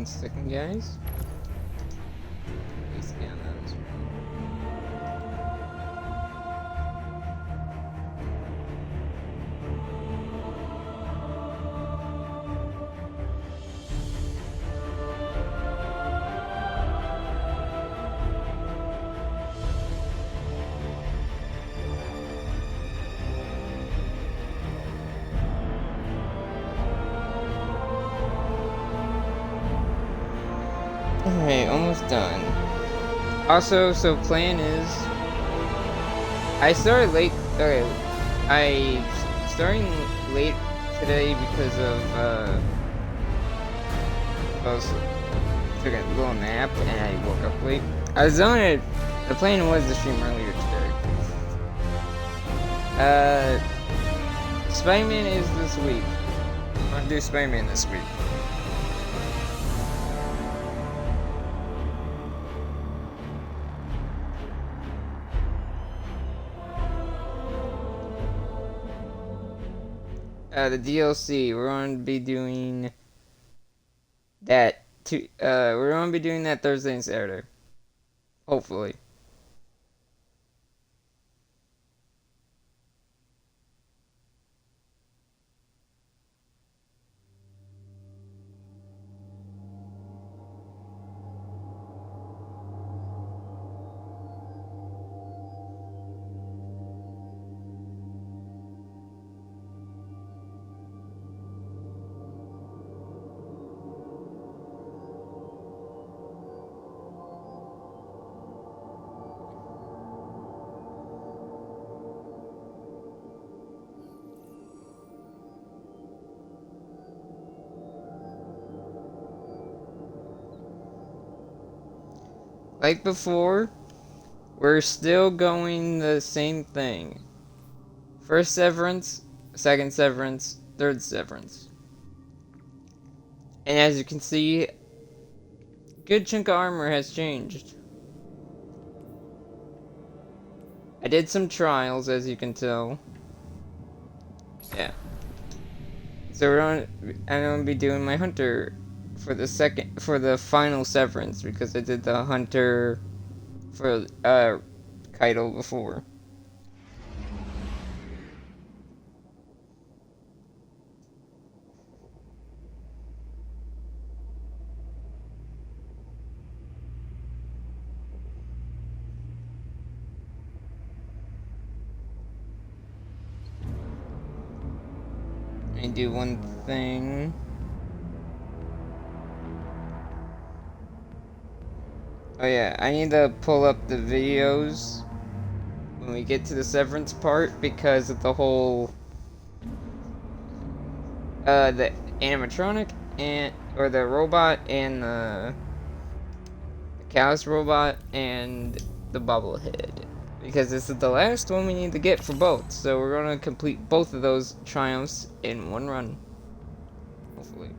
1 second, guys. Please scan those. Alright, almost done. Also, so plan is, I started late. Okay, I starting late today because of I was took a little nap and I woke up late. I was on it. The plan was to stream earlier today. Spider-Man is this week. I'm gonna do Spider-Man this week. The DLC, we're going to be doing that we're going to be doing that Thursday and Saturday. Hopefully. Like before, we're still going the same thing. First severance, second severance, third severance. And as you can see, good chunk of armor has changed. I did some trials, as you can tell. Yeah. So I'm gonna be doing my hunter for the final severance, because I did the hunter for Caiatl before. Let me do one thing. Oh yeah, I need to pull up the videos when we get to the severance part, because of the whole the animatronic or the robot and the callus robot and the bobblehead, because this is the last one we need to get for both, so we're gonna complete both of those triumphs in one run, hopefully.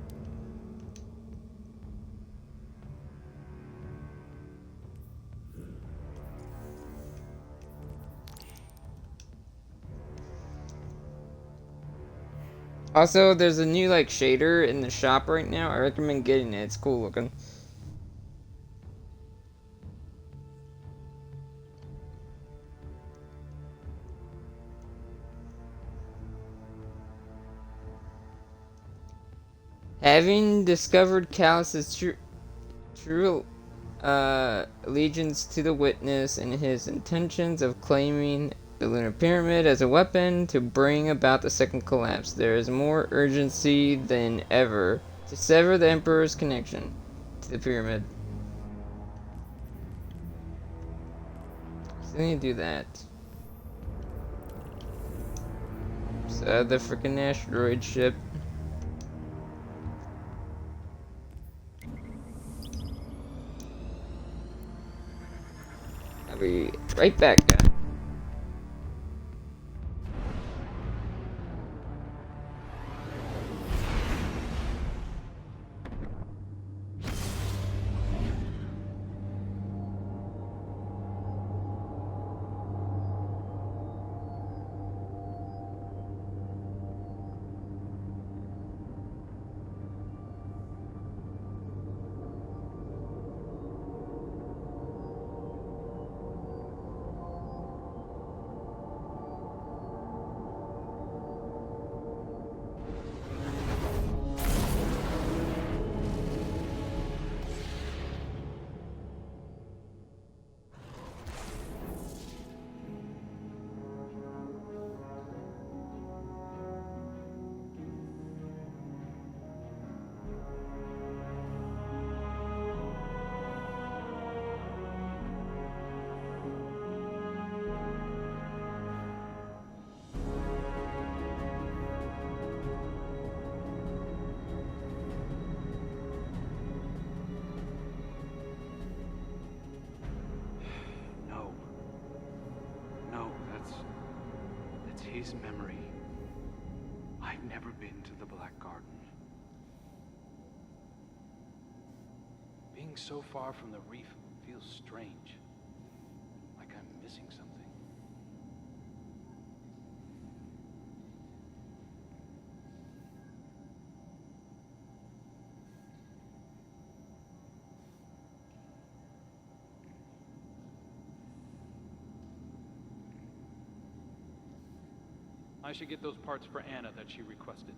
Also, there's a new like shader in the shop right now. I recommend getting it. It's cool looking. Having discovered Callus's true allegiance to the Witness and his intentions of claiming the Lunar Pyramid as a weapon to bring about the second collapse, there is more urgency than ever to sever the Emperor's connection to the pyramid. So I need to do that. So the freaking asteroid ship. I'll be right back, guys. Ellie's memory. I've never been to the Black Garden. Being so far from the reef feels strange. Like I'm missing something. I should get those parts for Anna that she requested.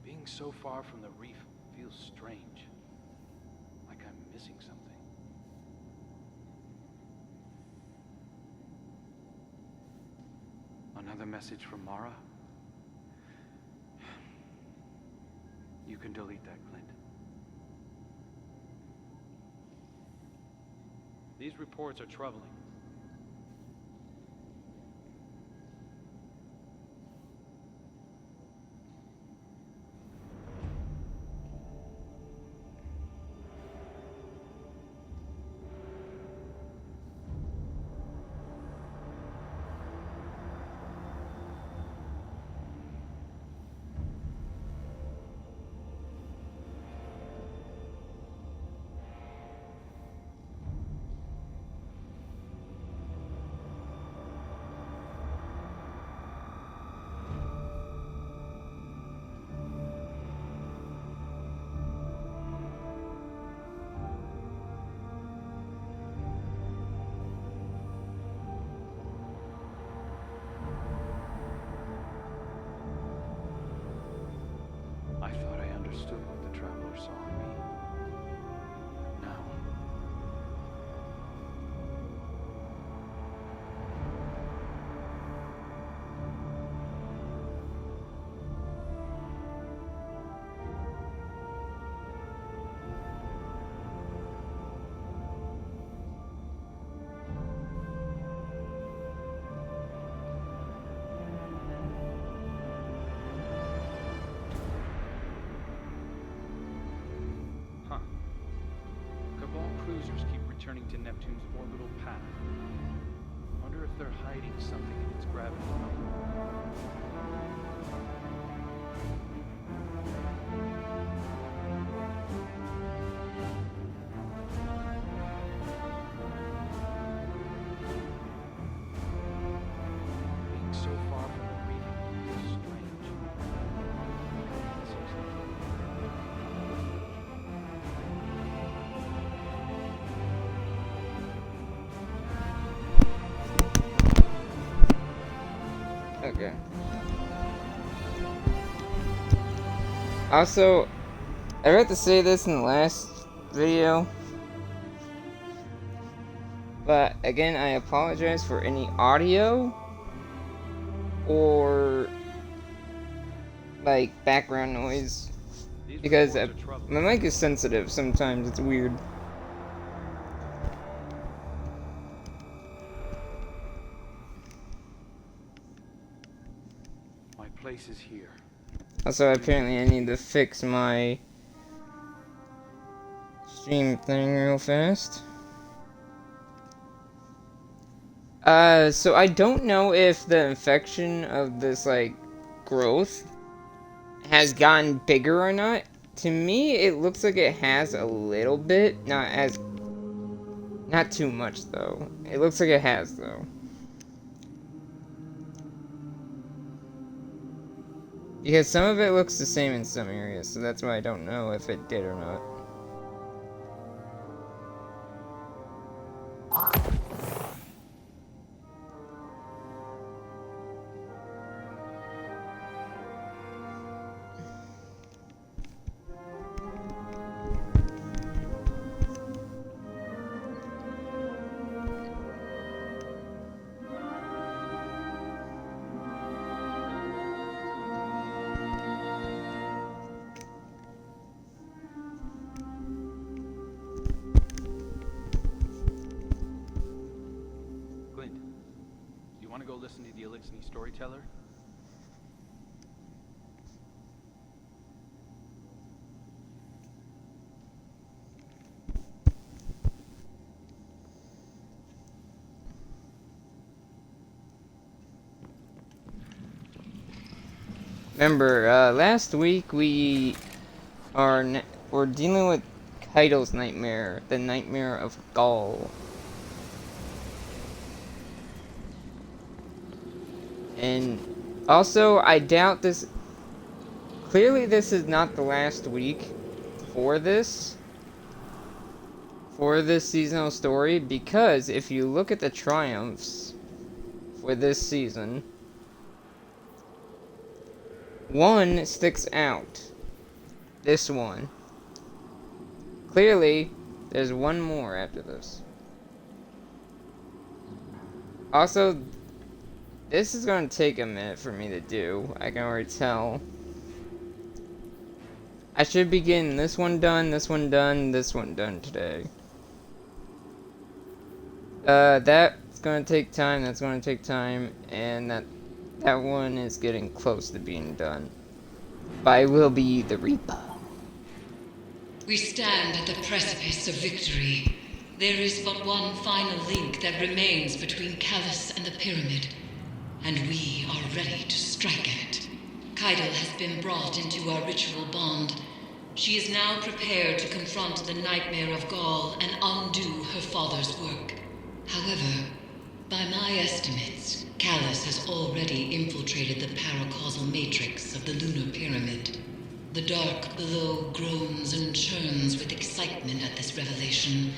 Being so far from the reef feels strange. Like I'm missing something. Another message from Mara? You can delete that, Clint. These reports are troubling. I thought I understood what the Traveler saw in me. Now. Cabal cruisers keep returning to Neptune's orbital path. Wonder if they're hiding something in its gravity Being so far from the reef is strange. Okay. Also, I forgot to say this in the last video, but again, I apologize for any audio or like background noise, These because reports are troubling. my mic is sensitive sometimes. It's weird. My place is here. Also, apparently I need to fix my stream thing real fast. So I don't know if the infection of this, like, growth has gotten bigger or not. To me, it looks like it has a little bit. Not too much, though. It looks like it has, though. Because some of it looks the same in some areas, so that's why I don't know if it did or not. Clint, do you want to go listen to the Elixir storyteller? Remember, last week we're dealing with Caiatl's nightmare, the Nightmare of Ghaul. And also, I doubt this. Clearly, this is not the last week for this seasonal story, because if you look at the triumphs for this season, one sticks out. This one. Clearly, there's one more after this. Also, this is going to take a minute for me to do. I can already tell. I should be getting this one done, this one done, this one done today. That's going to take time, that's going to take time, and that one is getting close to being done. But I will be the Reaper. We stand at the precipice of victory. There is but one final link that remains between Callus and the Pyramid, and we are ready to strike at it. Caiatl has been brought into our ritual bond. She is now prepared to confront the Nightmare of Ghaul and undo her father's work. However, by my estimates, Callus has already infiltrated the paracausal matrix of the lunar pyramid. The dark below groans and churns with excitement at this revelation.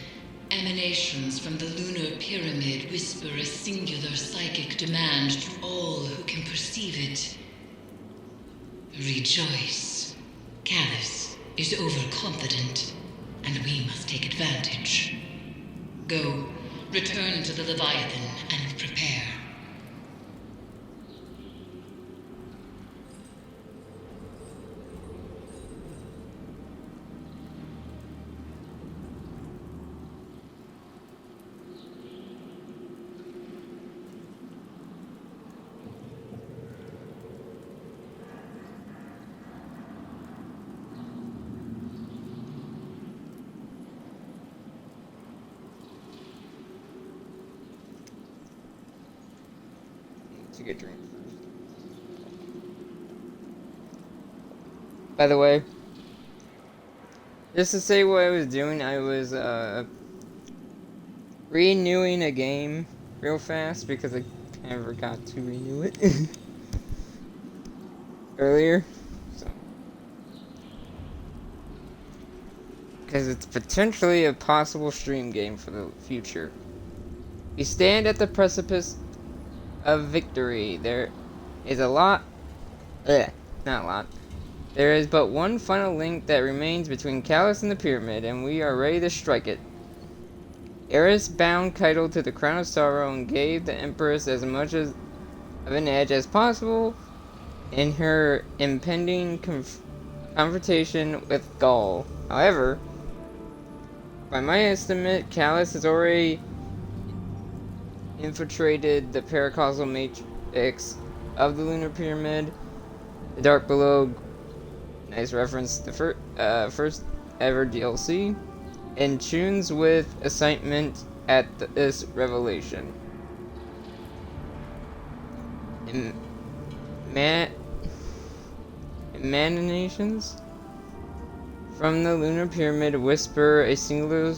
Emanations from the lunar pyramid whisper a singular psychic demand to all who can perceive it. Rejoice. Callus is overconfident, and we must take advantage. Go, return to the Leviathan and prepare. To get drink first. By the way, just to say what I was doing, I was renewing a game real fast because I never got to renew it earlier. So, because it's potentially a possible stream game for the future. We stand at the precipice of victory. There is a lot. Not a lot. There is but one final link that remains between Callus and the Pyramid, and we are ready to strike it. Eris bound Caiatl to the Crown of Sorrow and gave the Empress as much as of an edge as possible in her impending confrontation with Ghaul. However, by my estimate, Callus has already infiltrated the paracausal matrix of the lunar pyramid, the dark below. Nice reference to the first ever DLC, and tunes with excitement at this revelation. Emanations from the lunar pyramid whisper a singular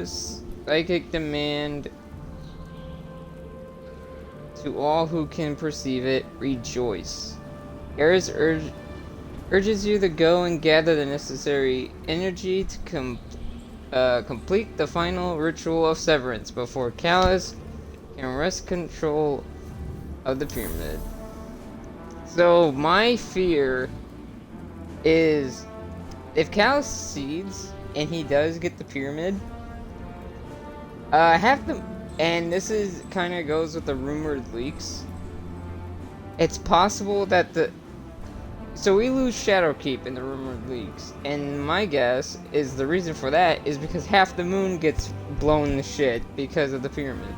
psychic demand to all who can perceive it: rejoice. Eris urges you to go and gather the necessary energy to complete the final ritual of severance before Callus can wrest control of the pyramid. So my fear is, if Callus succeeds and he does get the pyramid, and this is kind of goes with the rumored leaks. It's possible that so we lose Shadowkeep in the rumored leaks, and my guess is the reason for that is because half the moon gets blown to shit because of the pyramid.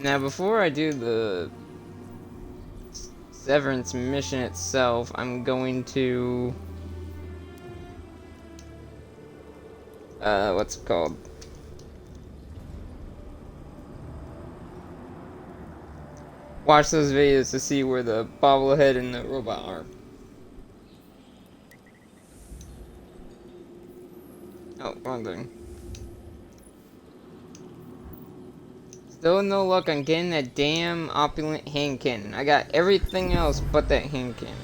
Now, before I do the severance mission itself, I'm going to what's it called? Watch those videos to see where the bobblehead and the robot are. Oh, wrong thing. Still no luck on getting that damn opulent hand cannon. I got everything else but that hand cannon.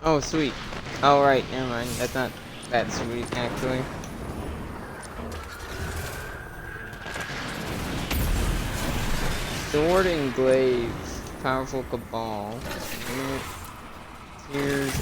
Oh, sweet. Oh, right, never mind. That's not that sweet, actually. Sword and glaives. Powerful Cabal. Tears.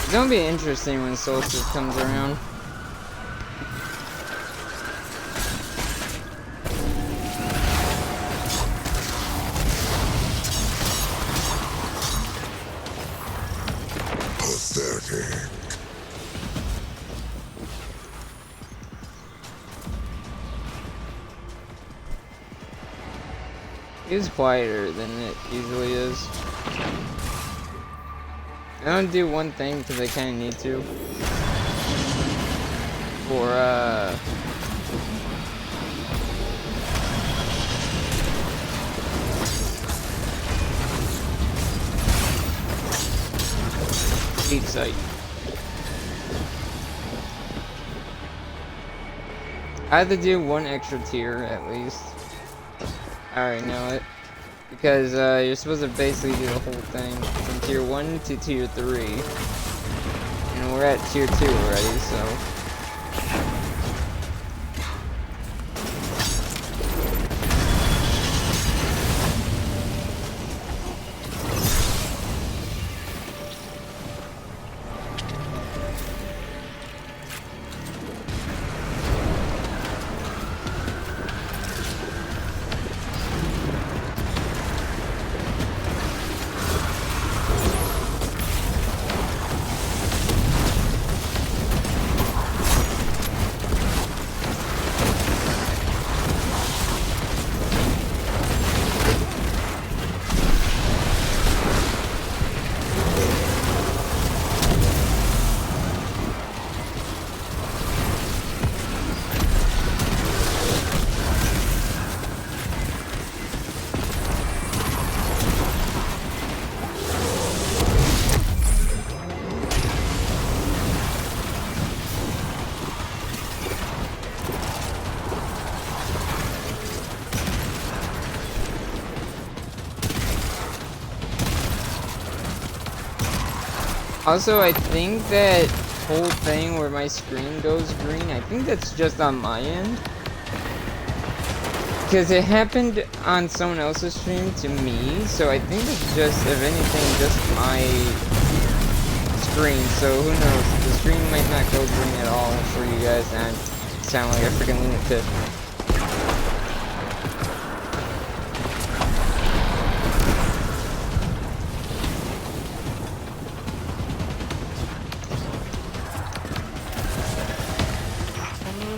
It's gonna be interesting when Solstice comes around. Pathetic. It's quieter than it usually is. I don't do one thing because I kind of need to. For, deep sight. I have to do one extra tier at least. I already know it. Because you're supposed to basically do the whole thing from tier 1 to tier 3. And we're at tier 2 already, so... Also, I think that whole thing where my screen goes green, I think that's just on my end. Because it happened on someone else's stream to me, so I think it's just, if anything, just my screen. So who knows, the screen might not go green at all for you guys, and I sound like a freaking lunatic.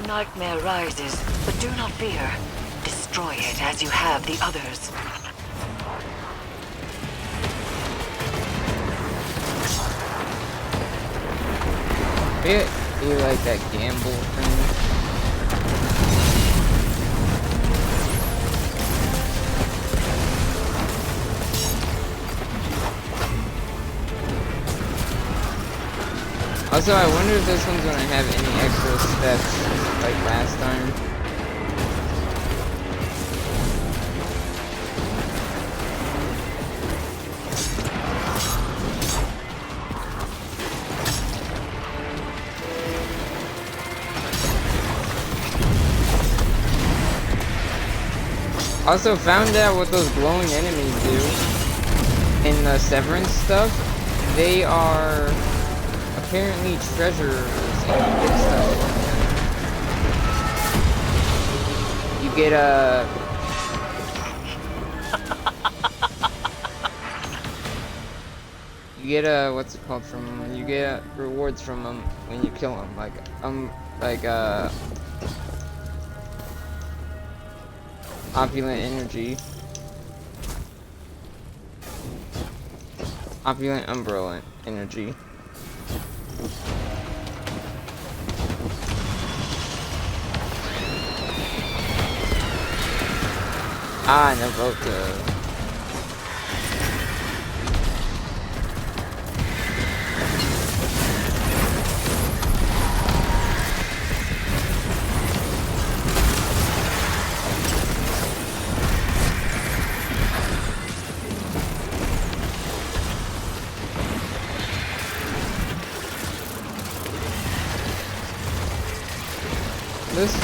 Nightmare rises, but do not fear. Destroy it as you have the others. You like that gamble thing? Also, I wonder if this one's gonna have any extra steps like last time. Also found out what those glowing enemies do in the Severance stuff. They are apparently treasures and good stuff. You get what's it called from them? You get rewards from them when you kill them, like opulent energy. Opulent umbrella energy. Ah, Navota. This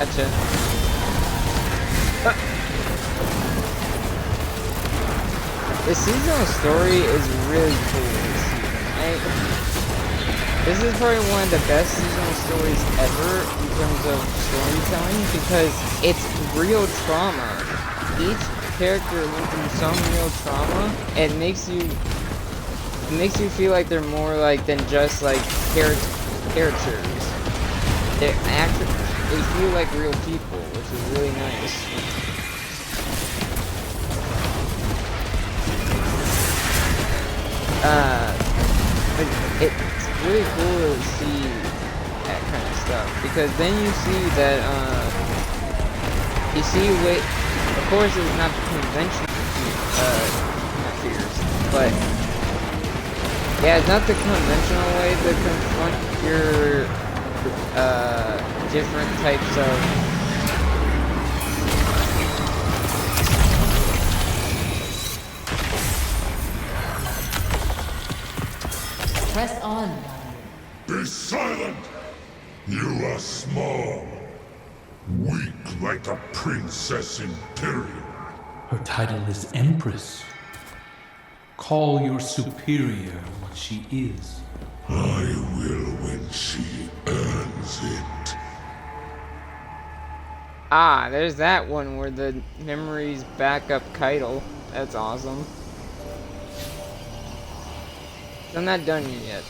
Gotcha. The seasonal story is really cool this season. This is probably one of the best seasonal stories ever in terms of storytelling because it's real trauma. Each character went through some real trauma. It makes you it makes you feel like they're more like than just like characters. They feel like real people, which is really nice. It's really cool to see that kind of stuff, because then you see that of course it's not the conventional not fears, but yeah, it's not the conventional way to confront your different types of Press on. Be silent! You are small. Weak like a princess imperial. Her title is Empress. Call your superior what she is. I will when she earns it. Ah, there's that one where the memories back up Caiatl. That's awesome. I'm not done yet.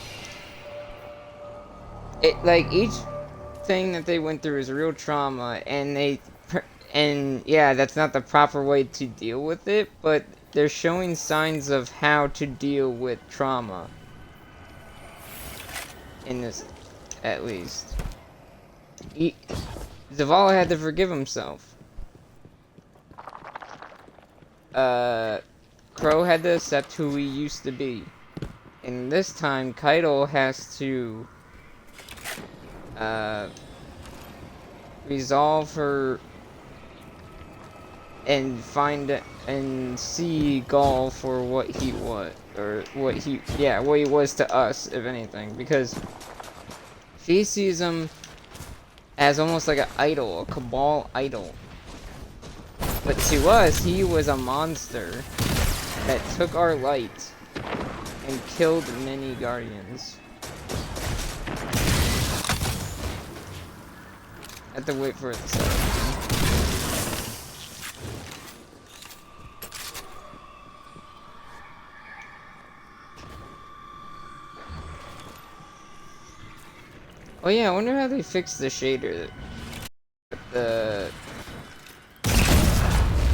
Like, each thing that they went through is a real trauma, and yeah, that's not the proper way to deal with it, but they're showing signs of how to deal with trauma. In this, at least. Zavala had to forgive himself. Crow had to accept who he used to be. And this time, Caiatl has to resolve her and see Ghaul for what he was, or what he was to us, if anything, because she sees him as almost like an idol, a Cabal idol. But to us, he was a monster that took our light and killed many guardians. I have to wait for it to start. Oh yeah, I wonder how they fixed the shader.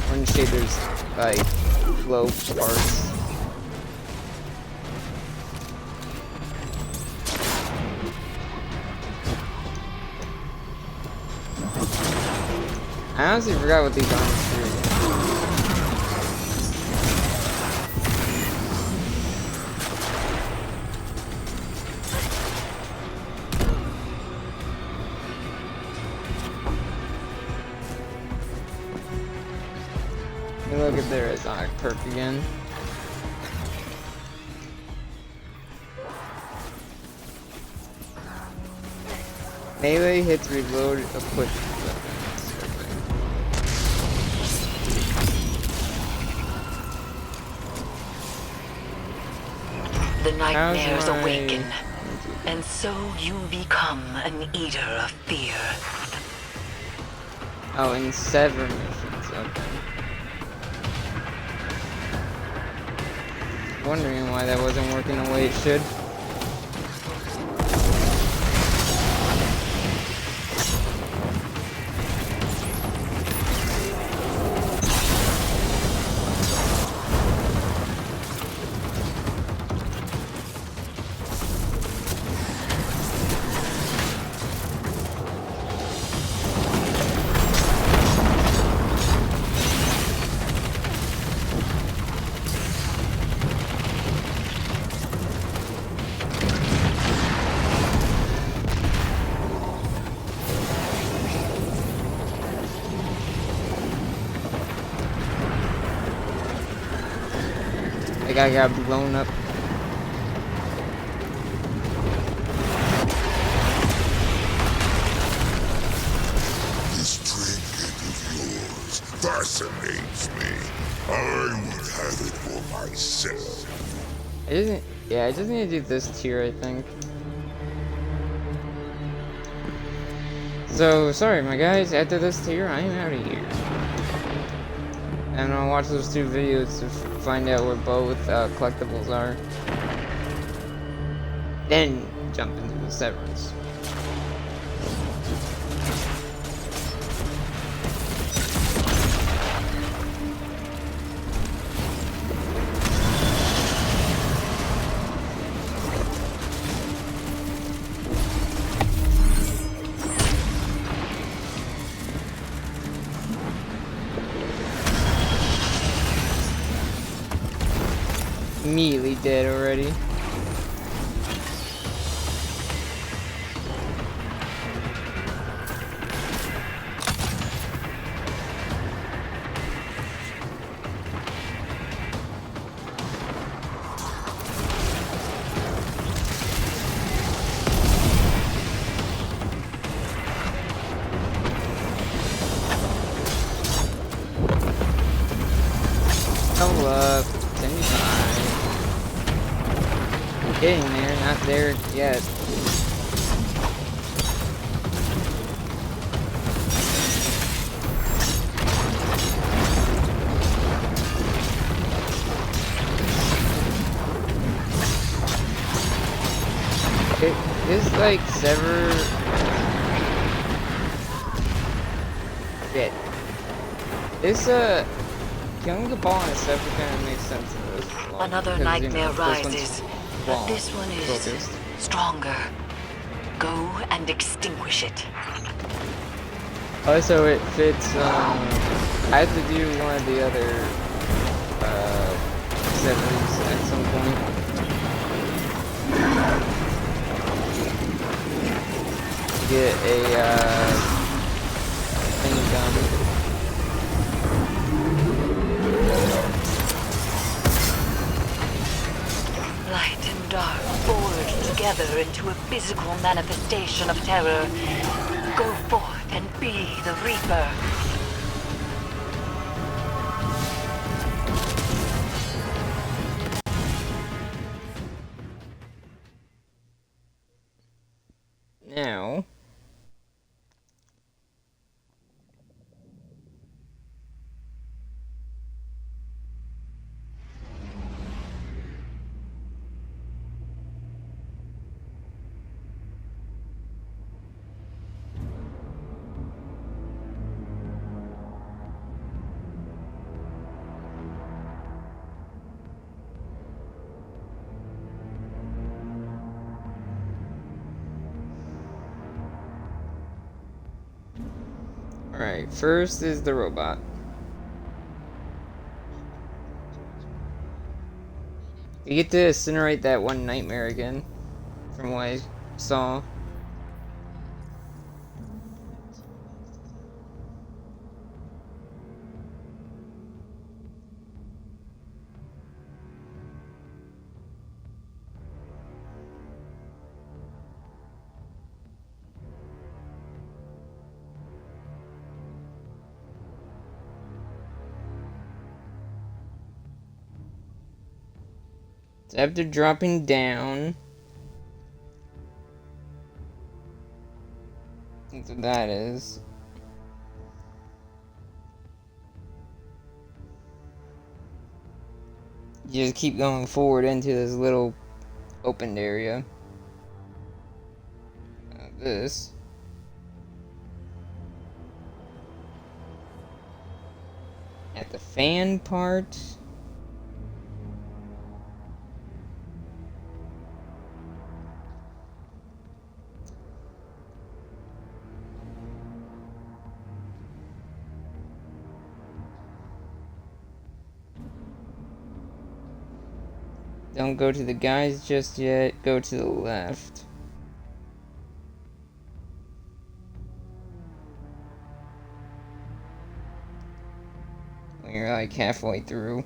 When shaders like flow parts. I honestly forgot what these arms do. Let me look at their exotic perk again. Melee hits reload equipped weapons. The nightmares awaken, and so you become an eater of fear. Oh, and sever missions, okay. Wondering why that wasn't working the way it should. The guy got blown up. This trinket of yours fascinates me. I would have it for myself. I just need to do this tier, I think. So, sorry my guys, after this tier, I am out of here. And I'll watch those two videos to find out where both collectibles are. then jump into the severs. Immediately dead already. Level up, 75. Getting there, not there yet. This like sever bit. This killing Cabal and sever kind of makes sense in this. Another because, nightmare this rises, one's but wall this one is focused. stronger. Go and extinguish it. Also, it fits. I have to do one of the other severs at some point. Get a thing done. Light and dark forged together into a physical manifestation of terror. Go forth and be the Reaper. Now, alright, first is the robot. You get to incinerate that one nightmare again, from what I saw. So after dropping down, that's what that is. You just keep going forward into this little opened area. This. At the fan part. Don't go to the guys just yet, go to the left. When you're like halfway through.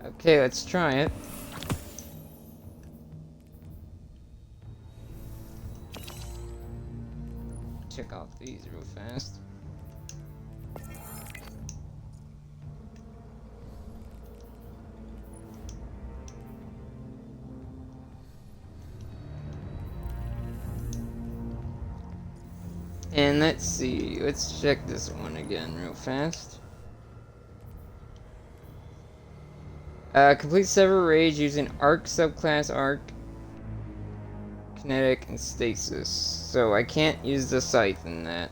Okay, let's try it. Check off these real fast. And let's see, let's check this one again real fast. Complete Sever Rage using Arc subclass Arc, Kinetic, and Stasis. So I can't use the Scythe in that.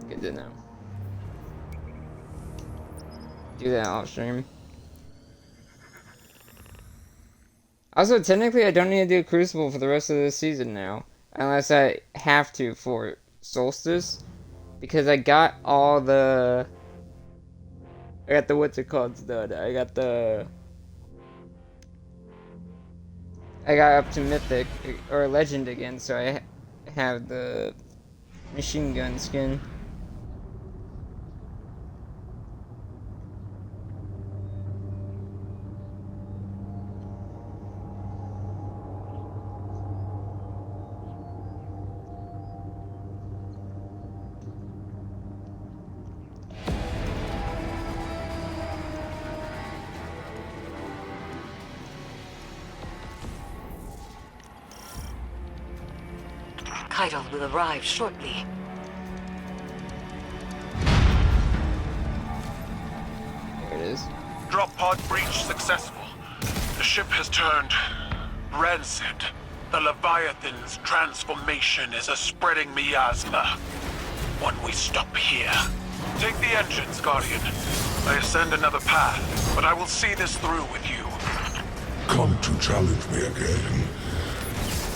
Good to know. Do that off stream. Also, technically, I don't need to do Crucible for the rest of this season now. Unless I have to for Solstice. Because I got all the... I got the what's it called done. I got up to Mythic, or Legend again, so I have the machine gun skin. Caiatl will arrive shortly. There it is. Drop pod breach successful. The ship has turned rancid. The Leviathan's transformation is a spreading miasma. When we stop here, take the engines, Guardian. I ascend another path, but I will see this through with you. Come to challenge me again.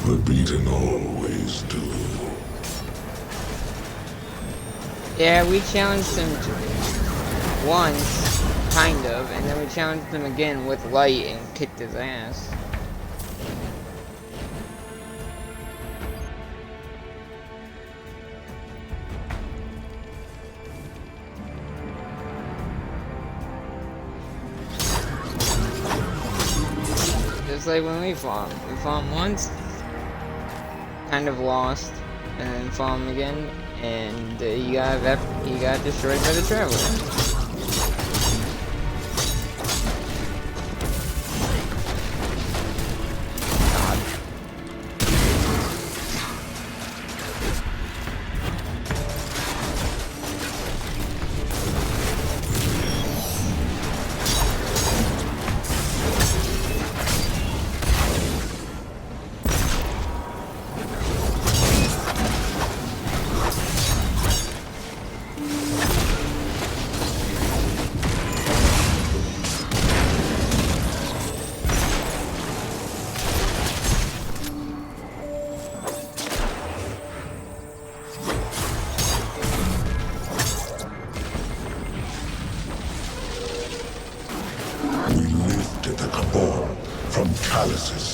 The beaten always do. Yeah, we challenged him once, kind of, and then we challenged him again with light and kicked his ass. Just like when we fought. We fought him once, kind of lost, and then fought him again, and he got destroyed by the Traveler.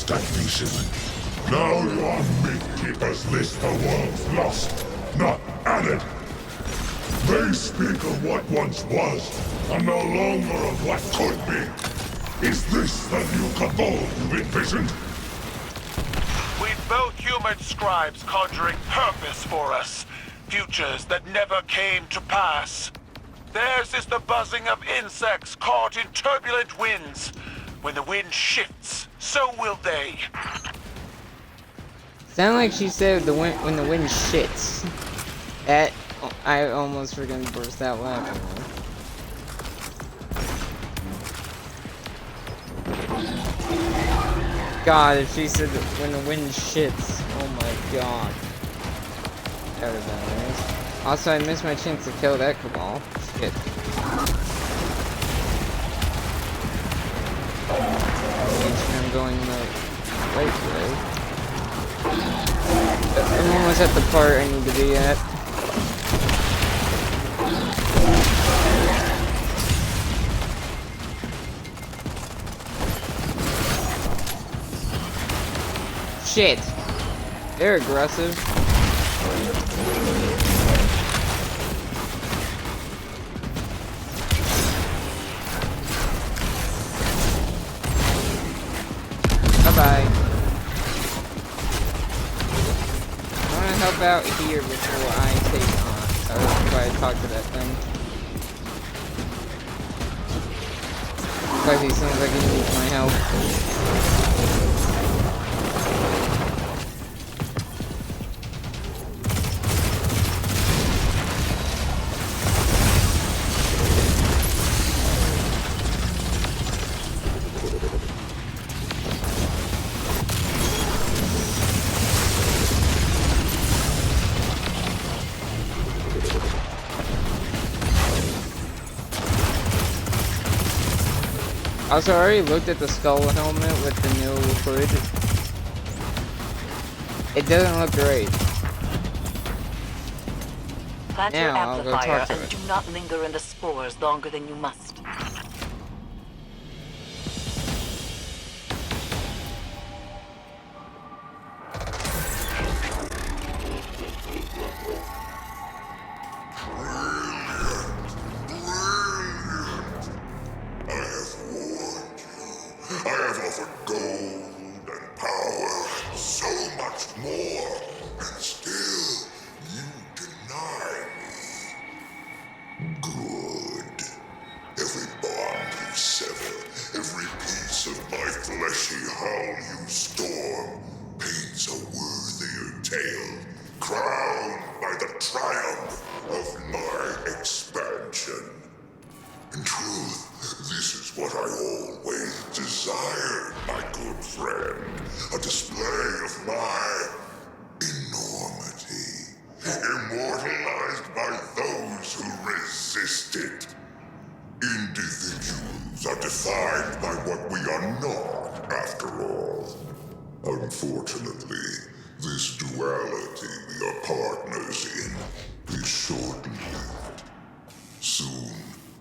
Stagnation. Now your myth-keepers list the world's lost, not added. They speak of what once was, and no longer of what could be. Is this the new Cabal you envisioned? We've both human scribes conjuring purpose for us, futures that never came to pass. Theirs is the buzzing of insects caught in turbulent winds. When the wind shifts, so will they. Sound like she said when the wind shits. That I almost freaking burst out laughing. God, if she said that when the wind shits, oh my god. That would have been nice. Also, I missed my chance to kill that Cabal. Shit. I'm going the right way. I'm almost at the part I need to be at. Shit! They're aggressive. Bye-bye. I want to help out here before I take on, or before I talk to that thing. Because he seems like he needs my help. Also, I already looked at the skull helmet with the new hood. It doesn't look great. Plant your Now, I'll go amplifier talk to and it. do not linger in the spores longer than you must. I have offered gold and power, so much more, and still you deny me. Good. Every bond you sever, every piece of my fleshy hull you storm, paints a worthier tale, crowned by the triumph of my expansion. In truth, this is what I always desired, my good friend. A display of my enormity, immortalized by those who resist it. Individuals are defined by what we are not, after all. Unfortunately, this duality we are partners in is short-lived. Soon,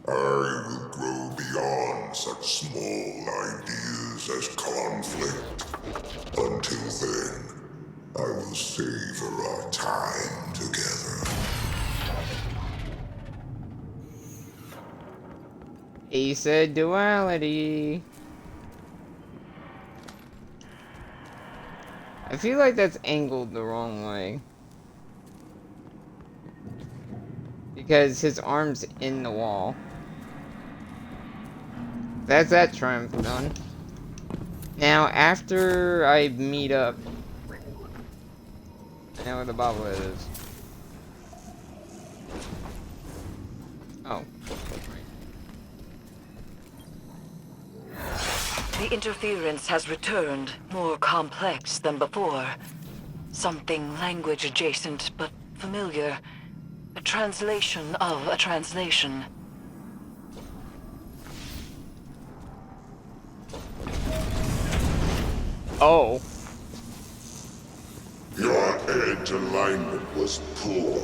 I will grow beyond such small ideas as conflict. Until then, I will savor our time together. He said duality. I feel like that's angled the wrong way. Because his arm's in the wall. That's that triumph done. Now, after I meet up... I know where the bobble is. Oh. The interference has returned, more complex than before. Something language adjacent, but familiar. A translation of a translation. Oh. Your edge alignment was poor.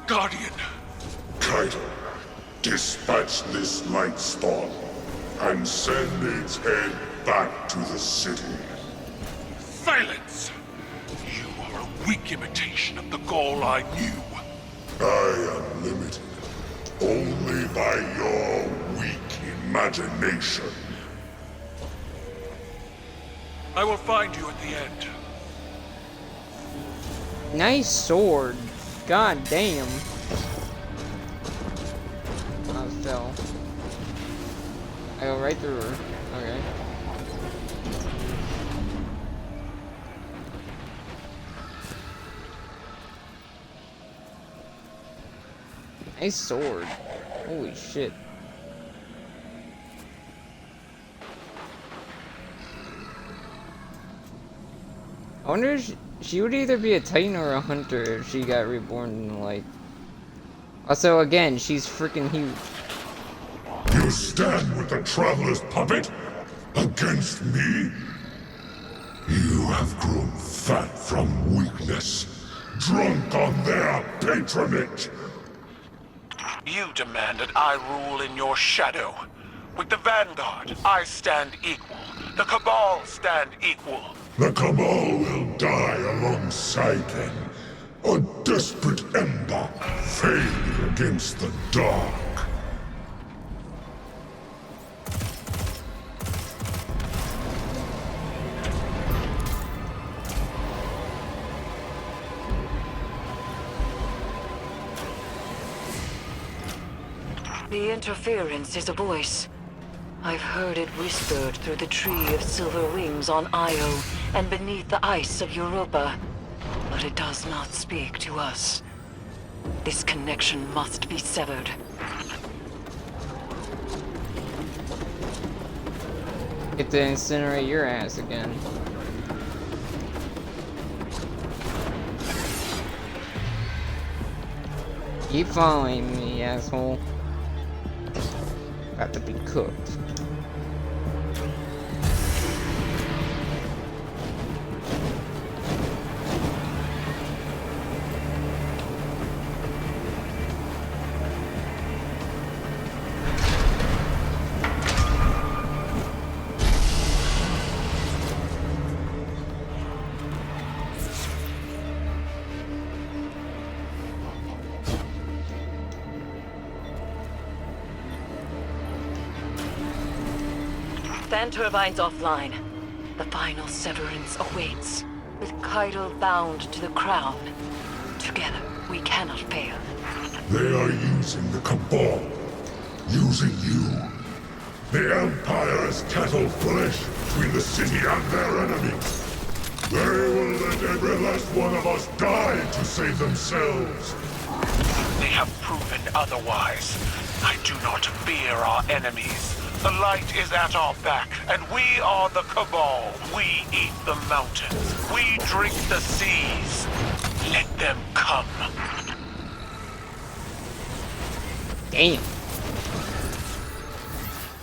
Guardian, Caiatl, dispatch this light spawn and send its head back to the city. silence! You are a weak imitation of the Ghaul I knew. I am limited only by your weak imagination. I will find you at the end. Nice sword. God damn. I fell. I go right through her. Okay. Nice sword. Holy shit. I wonder if she would either be a Titan or a Hunter if she got reborn in the light. Also, again, she's freaking huge. You stand with the Traveler's puppet against me? You have grown fat from weakness, drunk on their patronage. You demand that I rule in your shadow. With the Vanguard, I stand equal. The Cabal stand equal. The Cabal will die alongside them. A desperate ember, fading against the dark. The interference is a voice. I've heard it whispered through the tree of silver wings on Io and beneath the ice of Europa. But it does not speak to us. This connection must be severed. Get to incinerate your ass again. Keep following me, asshole. got to be cooked. Fan turbines offline. The final severance awaits. With Caiatl bound to the crown. Together, we cannot fail. They are using the Cabal. Using you. The Empire is cattle flesh between the city and their enemies. They will let every last one of us die to save themselves. They have proven otherwise. I do not fear our enemies. The light is at our back, and we are the Cabal. We eat the mountains. We drink the seas. Let them come. Damn.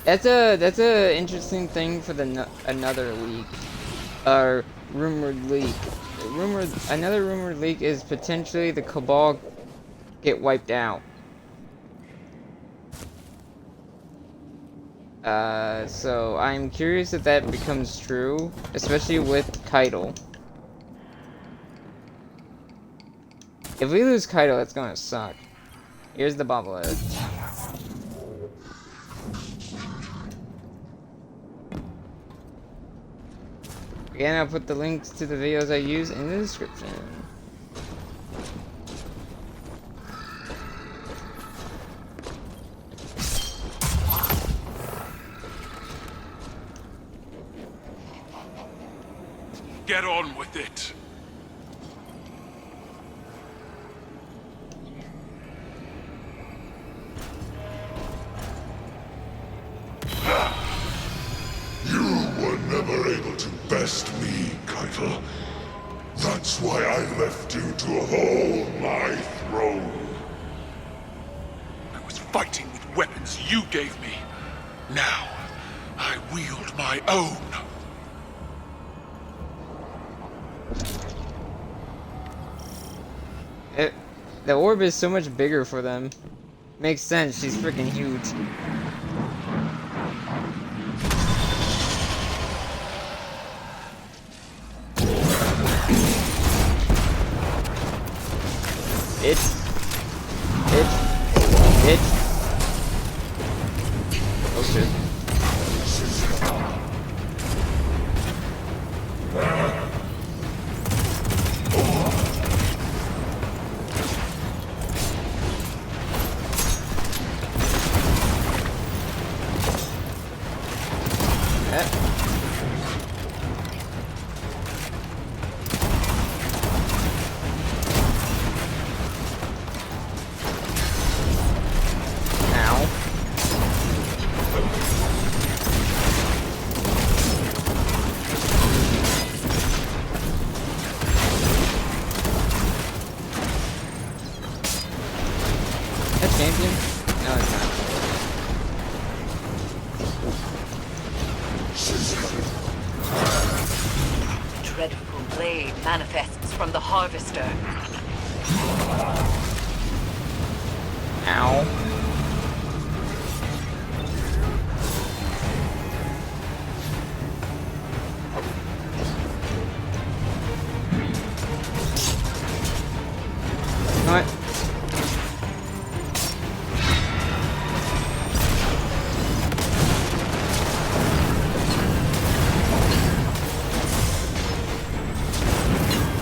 That's a interesting thing for the another leak, or rumored leak. Another rumored leak is potentially the Cabal get wiped out. So I'm curious if that becomes true, especially with Caiatl. If we lose Caiatl, that's gonna suck. Here's the bobblehead. Again, I'll put the links to the videos I use in the description. Get on with it. You were never able to best me, Caiatl. That's why I left you to hold my throne. I was fighting with weapons you gave me. Now, I wield my own. The orb is so much bigger for them. Makes sense, she's freaking huge. It's oh shit. Champion? No, it's not. The dreadful blade manifests from the Harvester. Ow. What?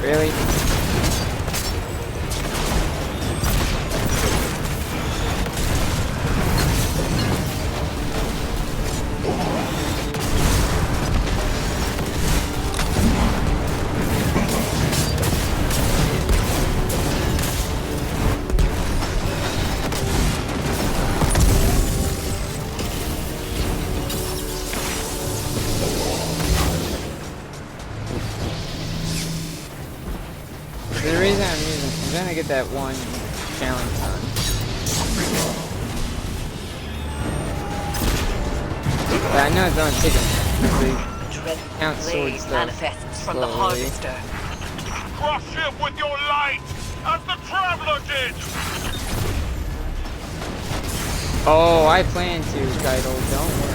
Really? The reason I'm trying to get that one challenge done. But I know it's only taking the Dread count sword blade stuff manifests from the slowly. harvester. Crush him with your light, as the Traveler did! Oh, I plan to, Caiatl, don't worry.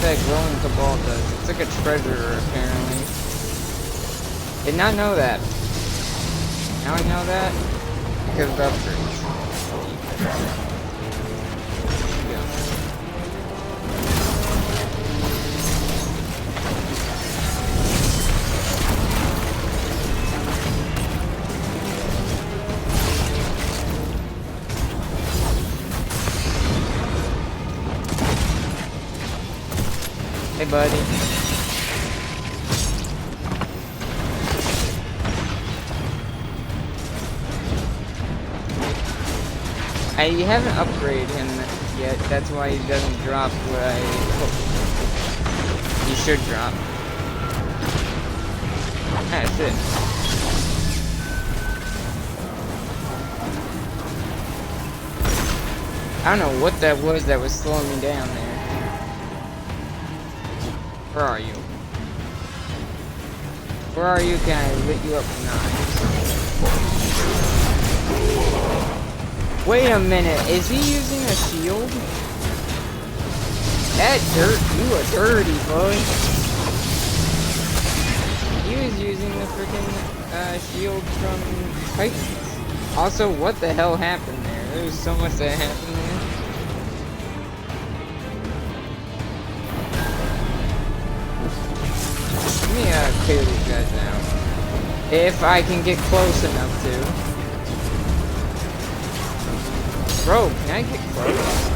That glowing Cabal does. It's like a treasure, apparently. Did not know that. Now I know that because of the upgrades. Yeah. Hey, buddy. I haven't upgraded him yet. That's why he doesn't drop what I hope he should drop. Ah, shit. I don't know what that was slowing me down there. Where are you? Where are you? Can I lit you up with knives? Wait a minute, is he using a shield? That dirt, you are dirty, bud. He was using the freaking shield from Titans. Also, what the hell happened there? There was so much that happened there. Let me clear these guys out. If I can get close enough to. Bro, can I get close?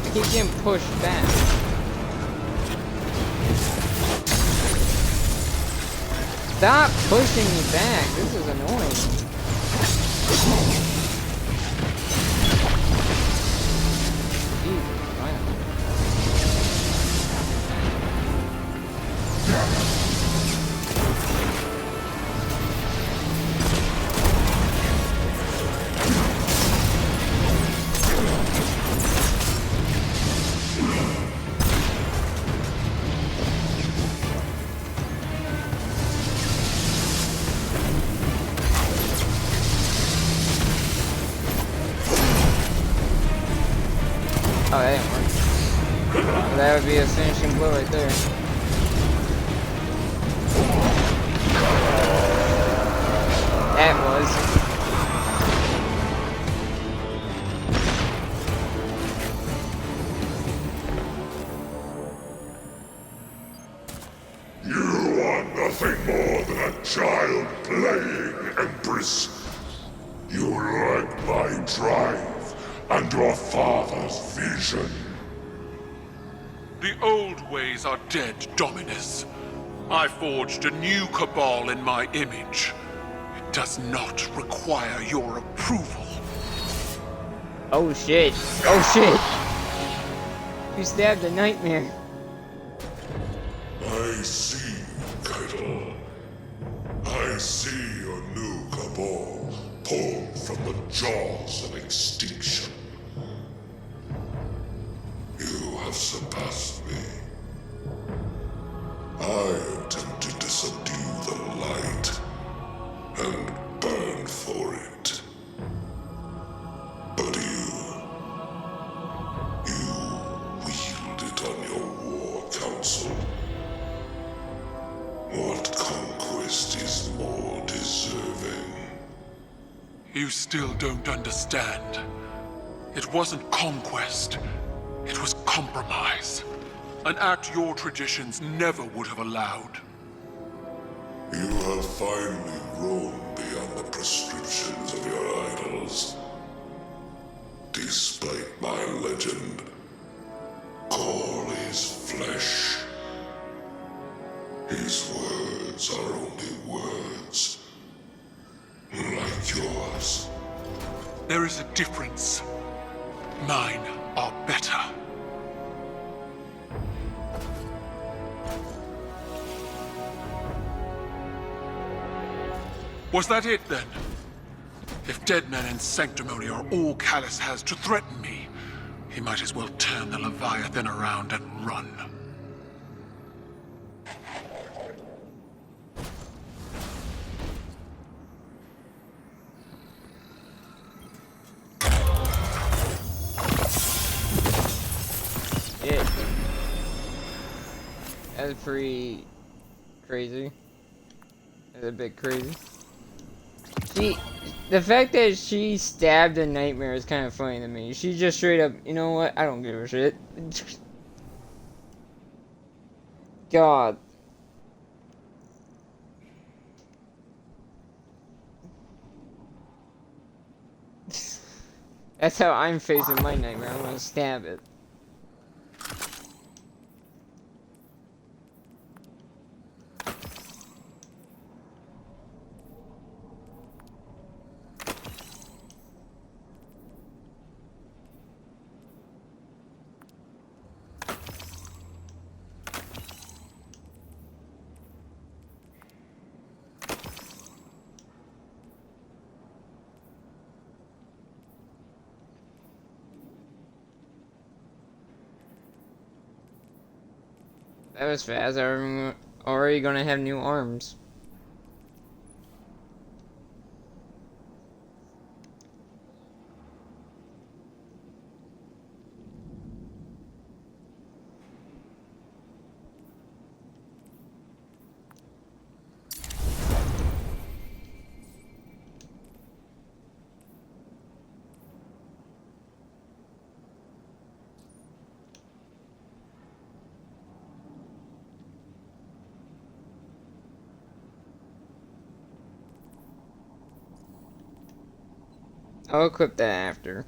I keep getting pushed back. Stop pushing me back. This is annoying. Oh, that didn't work. Well, that would be a finishing blow right there. That was. You are nothing more than a child playing, Empress. You lack my drive and your father's vision. The old ways are dead, Dominus. I forged a new Cabal in my image. It does not require your approval. Oh shit. Oh shit. You stabbed a nightmare. I see, Caiatl. I see your new Cabal pulled from the jaws of extinction. You have surpassed me. I attempted to subdue the light and burn for it. But you wield it on your war council. What conquest is more deserving? You still don't understand. It wasn't conquest. It was compromise. An act your traditions never would have allowed. You have finally grown beyond the prescriptions of your idols. Despite my legend, Ghaul is flesh. These words are only words. Like yours. There is a difference. Mine are better. Was that it, then? If dead men and sanctimony are all Callus has to threaten me, he might as well turn the Leviathan around and run. Yeah. That's pretty crazy. That's a bit crazy. The fact that she stabbed a nightmare is kind of funny to me. She just straight up, you know what? I don't give a shit. God. That's how I'm facing my nightmare. I'm gonna stab it. That was fast. I'm already gonna have new arms. I'll equip that after.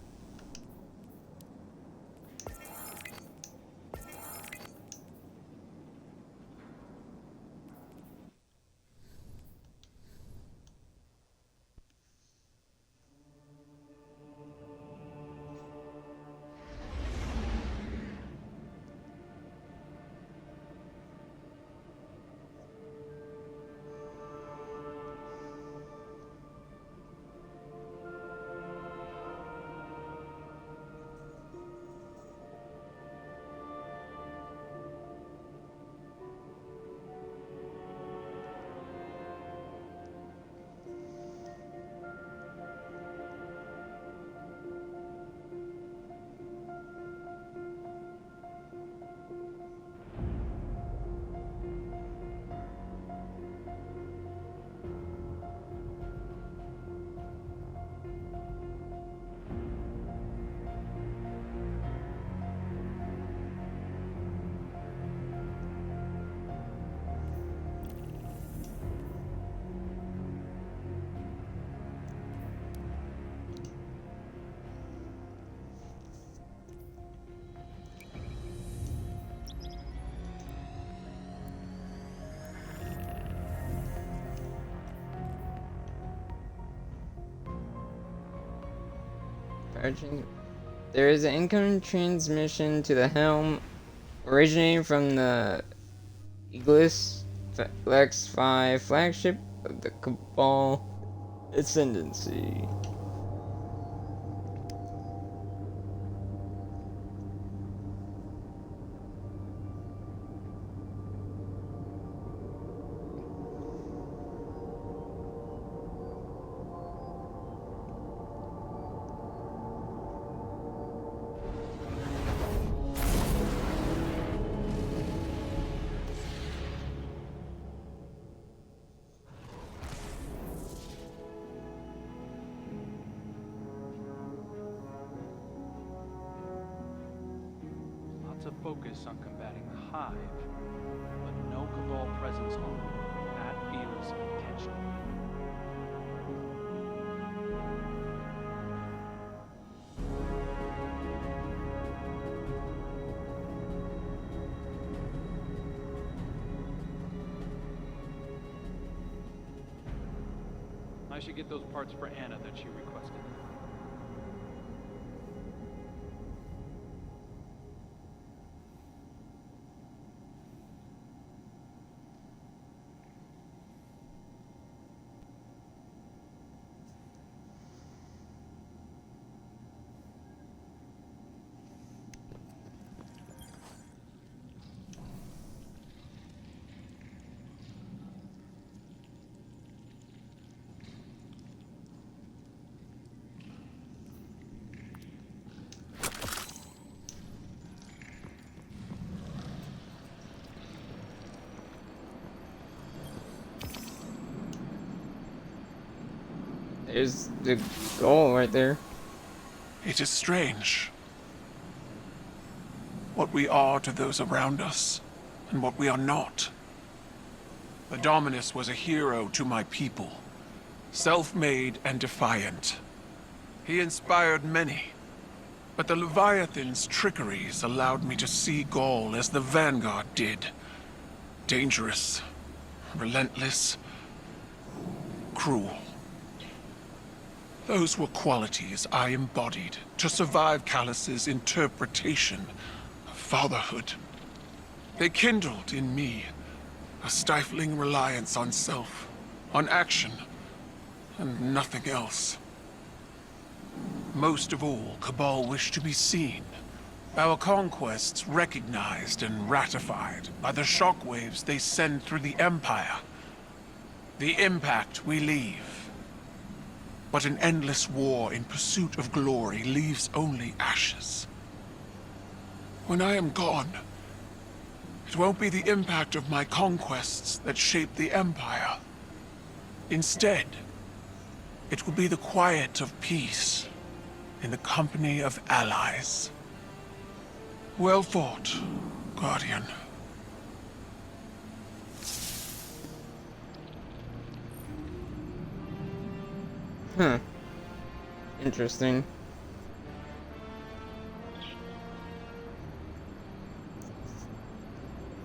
There is an incoming transmission to the helm originating from the Iglis Lex 5 flagship of the Cabal Ascendancy. To focus on combating the Hive, but no Cabal presence on them. That feels intentional. I should get those parts for Anna that she requested. There's the goal right there. It is strange. What we are to those around us, and what we are not. The Dominus was a hero to my people. Self-made and defiant. He inspired many. But the Leviathan's trickeries allowed me to see Ghaul as the Vanguard did. Dangerous, relentless, cruel. Those were qualities I embodied to survive Callus's interpretation of fatherhood. They kindled in me a stifling reliance on self, on action, and nothing else. Most of all, Cabal wished to be seen. Our conquests recognized and ratified by the shockwaves they send through the Empire. The impact we leave. But an endless war in pursuit of glory leaves only ashes. When I am gone, it won't be the impact of my conquests that shape the Empire. Instead, it will be the quiet of peace in the company of allies. Well fought, Guardian. Huh. Interesting.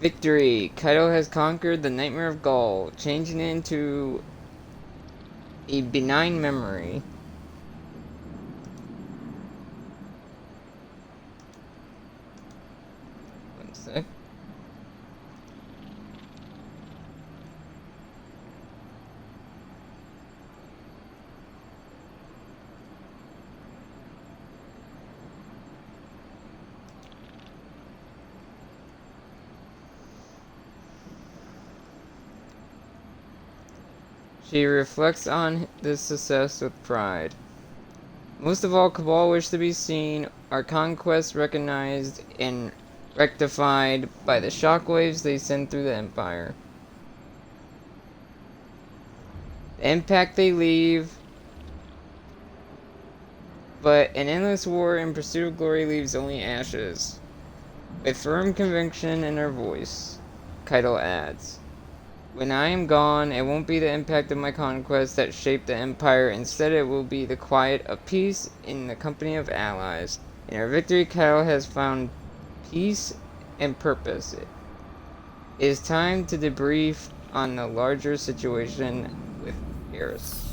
Victory! Caiatl has conquered the Nightmare of Ghaul, changing it into a benign memory. One sec. She reflects on this success with pride. Most of all, Cabal wish to be seen, our conquests recognized and rectified by the shockwaves they send through the Empire. The impact they leave, but an endless war in pursuit of glory leaves only ashes. With firm conviction in her voice, Caiatl adds, when I am gone, it won't be the impact of my conquest that shaped the Empire. Instead, it will be the quiet of peace in the company of allies. In her victory, Caiatl has found peace and purpose. It is time to debrief on the larger situation with Eris.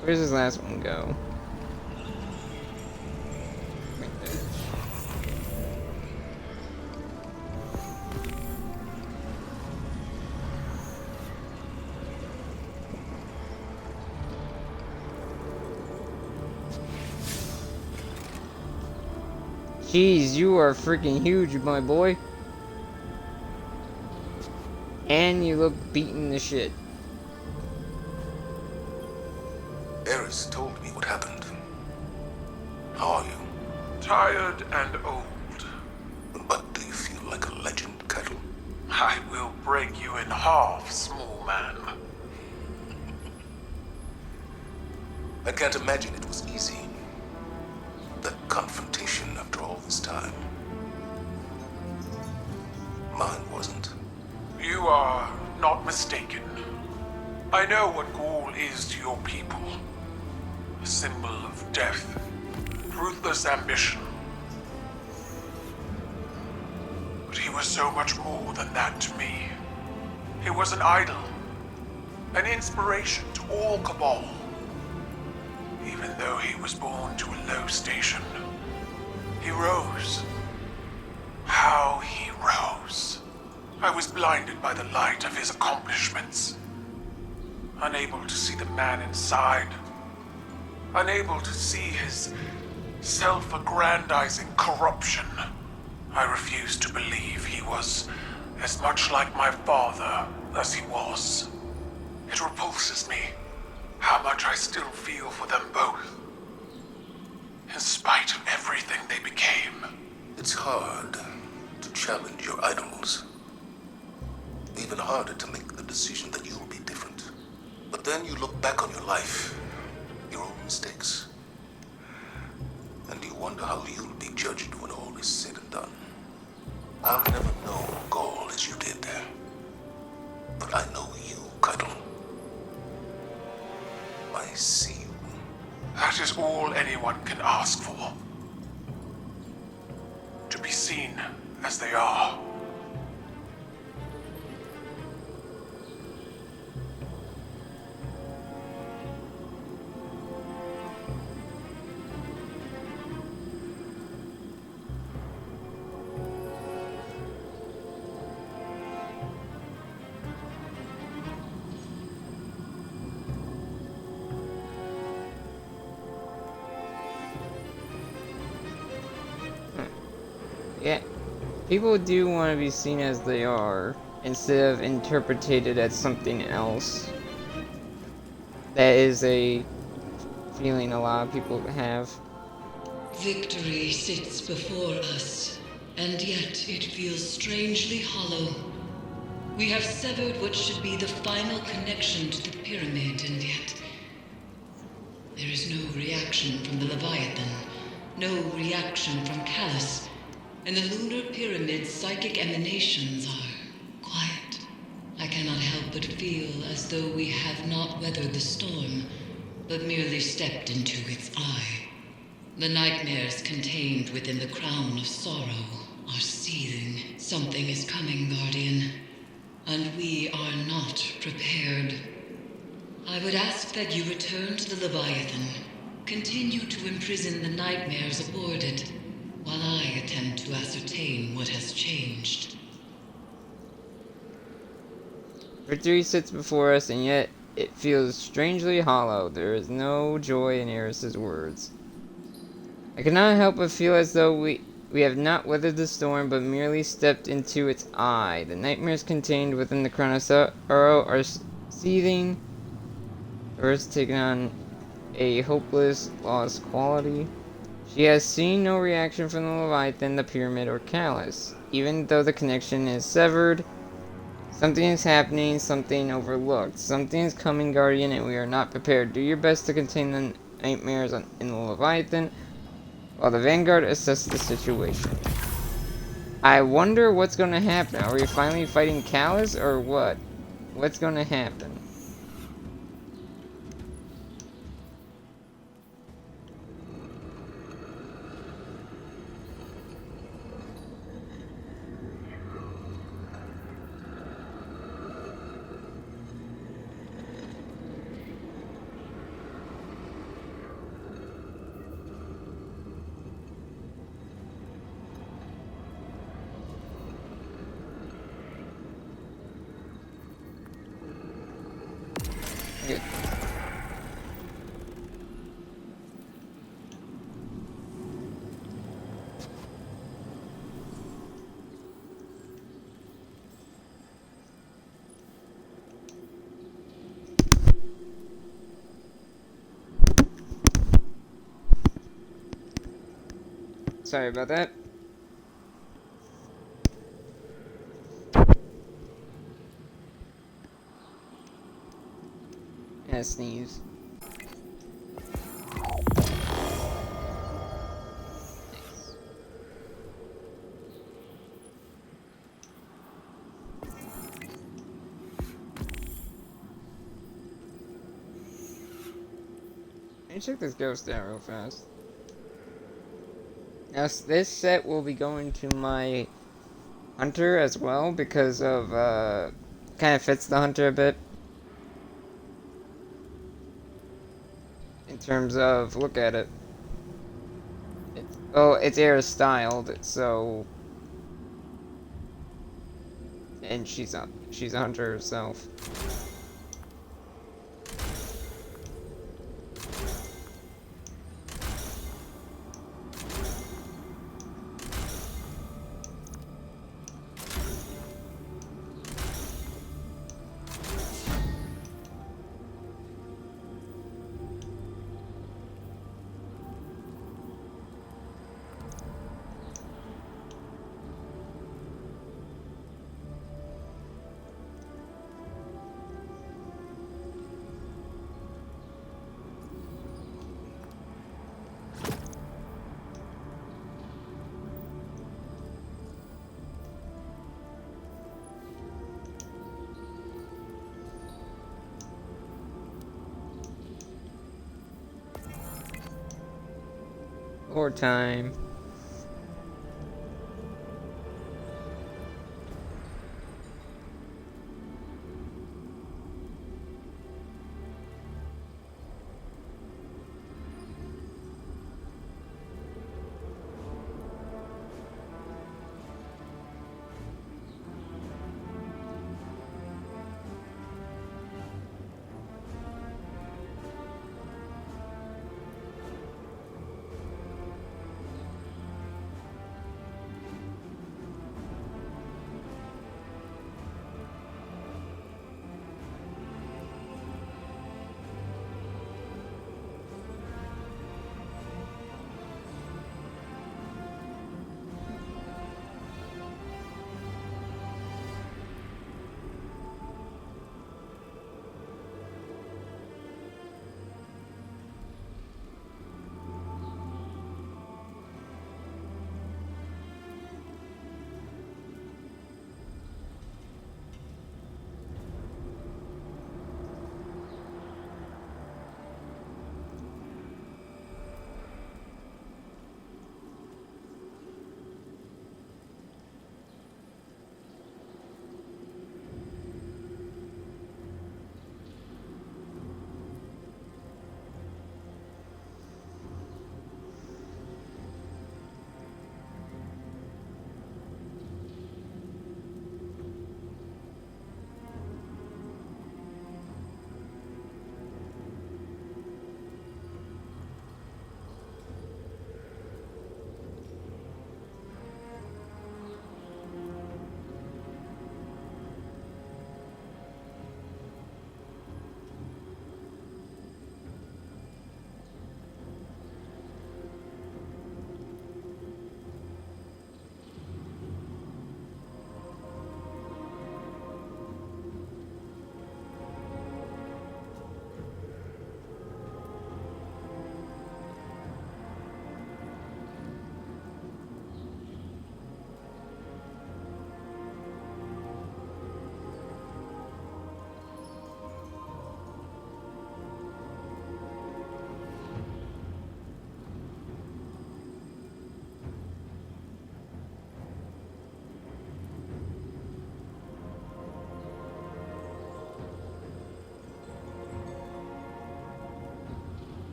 Where does this last one go? Jeez, you are freaking huge, my boy. And you look beaten to shit. Eris told me what happened. How are you? Tired and old. But do you feel like a legend, Caiatl? I will break you in half, small man. I can't imagine it was easy. That confrontation after all this time. Mine wasn't. You are not mistaken. I know what Ghaul is to your people. A symbol of death, ruthless ambition. But was so much more than that to me. He was an idol, an inspiration to all Cabal. Even though he was born to a low station, he rose. How he rose. I was blinded by the light of his accomplishments. Unable to see the man inside. Unable to see his self-aggrandizing corruption. I refused to believe he was as much like my father as he was. It repulses me how much I still feel for them both. In spite of everything they became. It's hard to challenge your idols. Even harder to make the decision that you'll be different. But then you look back on your life, your own mistakes, and you wonder how you'll be judged when all is said and done. I'll never know Ghaul as you did, but I know you, Caiatl. I see you. That is all anyone can ask for. To be seen as they are. Yeah, people do want to be seen as they are, instead of interpreted as something else. That is a feeling a lot of people have. Victory sits before us, and yet it feels strangely hollow. We have severed what should be the final connection to the pyramid, and yet there is no reaction from the Leviathan, no reaction from Callus. And the lunar pyramid's psychic emanations are quiet. I cannot help but feel as though we have not weathered the storm, but merely stepped into its eye. The nightmares contained within the crown of sorrow are seething. Something is coming, Guardian, and we are not prepared. I would ask that you return to the Leviathan, continue to imprison the nightmares aboard it, while I attempt to ascertain what has changed. Victory sits before us, and yet it feels strangely hollow. There is no joy in Eris's words. I cannot help but feel as though we have not weathered the storm, but merely stepped into its eye. The nightmares contained within the crown of sorrow are seething. Earth's taken on a hopeless, lost quality. She has seen no reaction from the Leviathan, the Pyramid, or Callus. Even though the connection is severed, something is happening, something overlooked. Something is coming, Guardian, and we are not prepared. Do your best to contain the nightmares in the Leviathan, while the Vanguard assess the situation. I wonder what's going to happen. Are we finally fighting Callus, or what? What's going to happen? Good. Sorry about that. And a sneeze. Nice. Let me check this ghost out real fast. Now, this set will be going to my hunter as well because of kind of fits the hunter a bit in terms of look at it. It's air styled, so and she's a hunter herself. More time.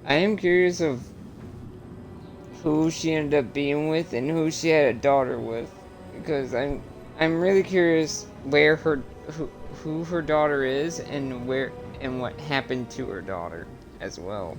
I am curious of who she ended up being with and who she had a daughter with, because I'm really curious where her who her daughter is and where and what happened to her daughter as well.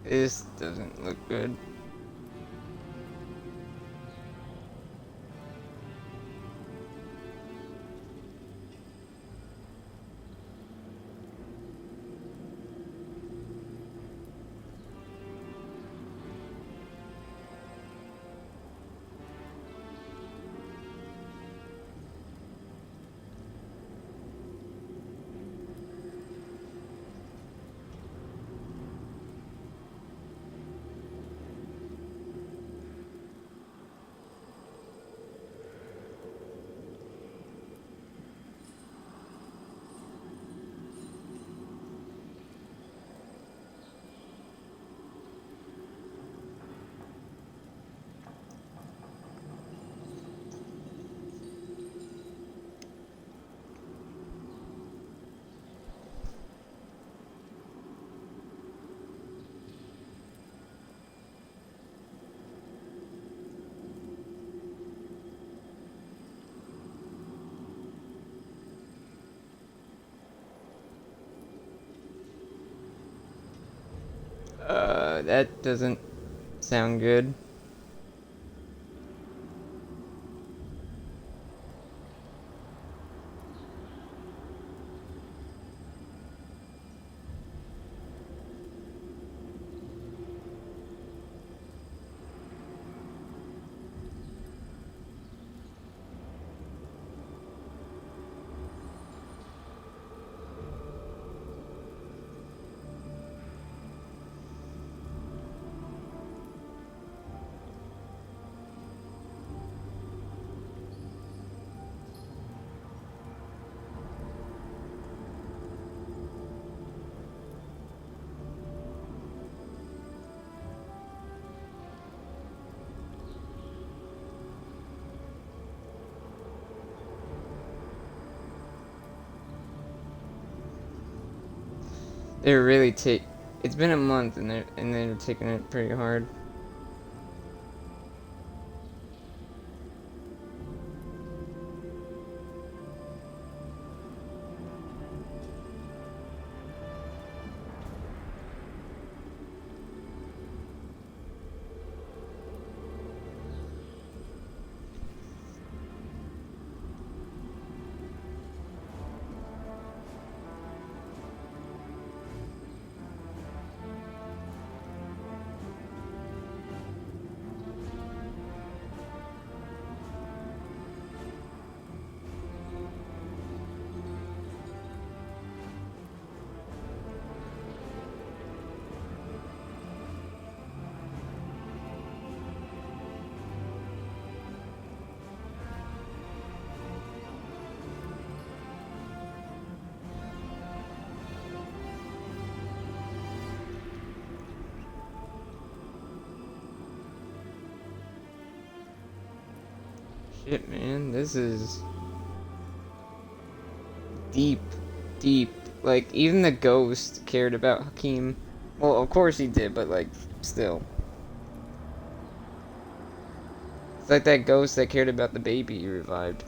This doesn't look good. That doesn't sound good. They're really it's been a month and they're taking it pretty hard. Shit, man, this is deep, deep. Like, even the ghost cared about Hakim. Well, of course he did, but, like, still. It's like that ghost that cared about the baby he revived.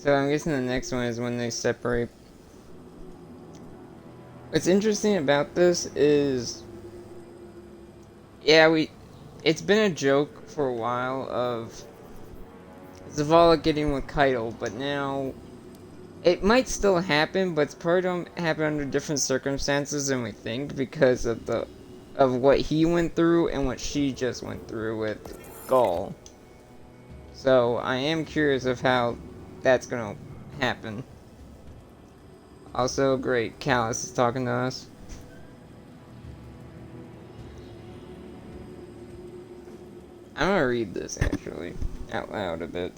So I'm guessing the next one is when they separate. What's interesting about this is, yeah, it's been a joke for a while of Zavala getting with Caiatl, but now it might still happen, but it's probably don't happen under different circumstances than we think because of what he went through and what she just went through with Ghaul. So I am curious of how that's gonna happen. Also, great, Callus is talking to us. I'm gonna read this actually out loud a bit.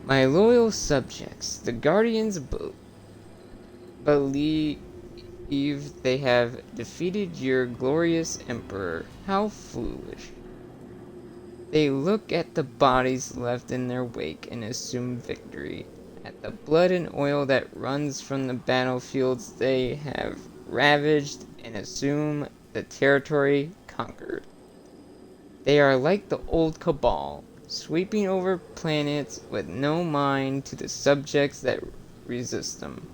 My loyal subjects, the Guardians believe they have defeated your glorious Emperor. How foolish. They look at the bodies left in their wake and assume victory. At the blood and oil that runs from the battlefields they have ravaged and assume the territory conquered. They are like the old Cabal, sweeping over planets with no mind to the subjects that resist them.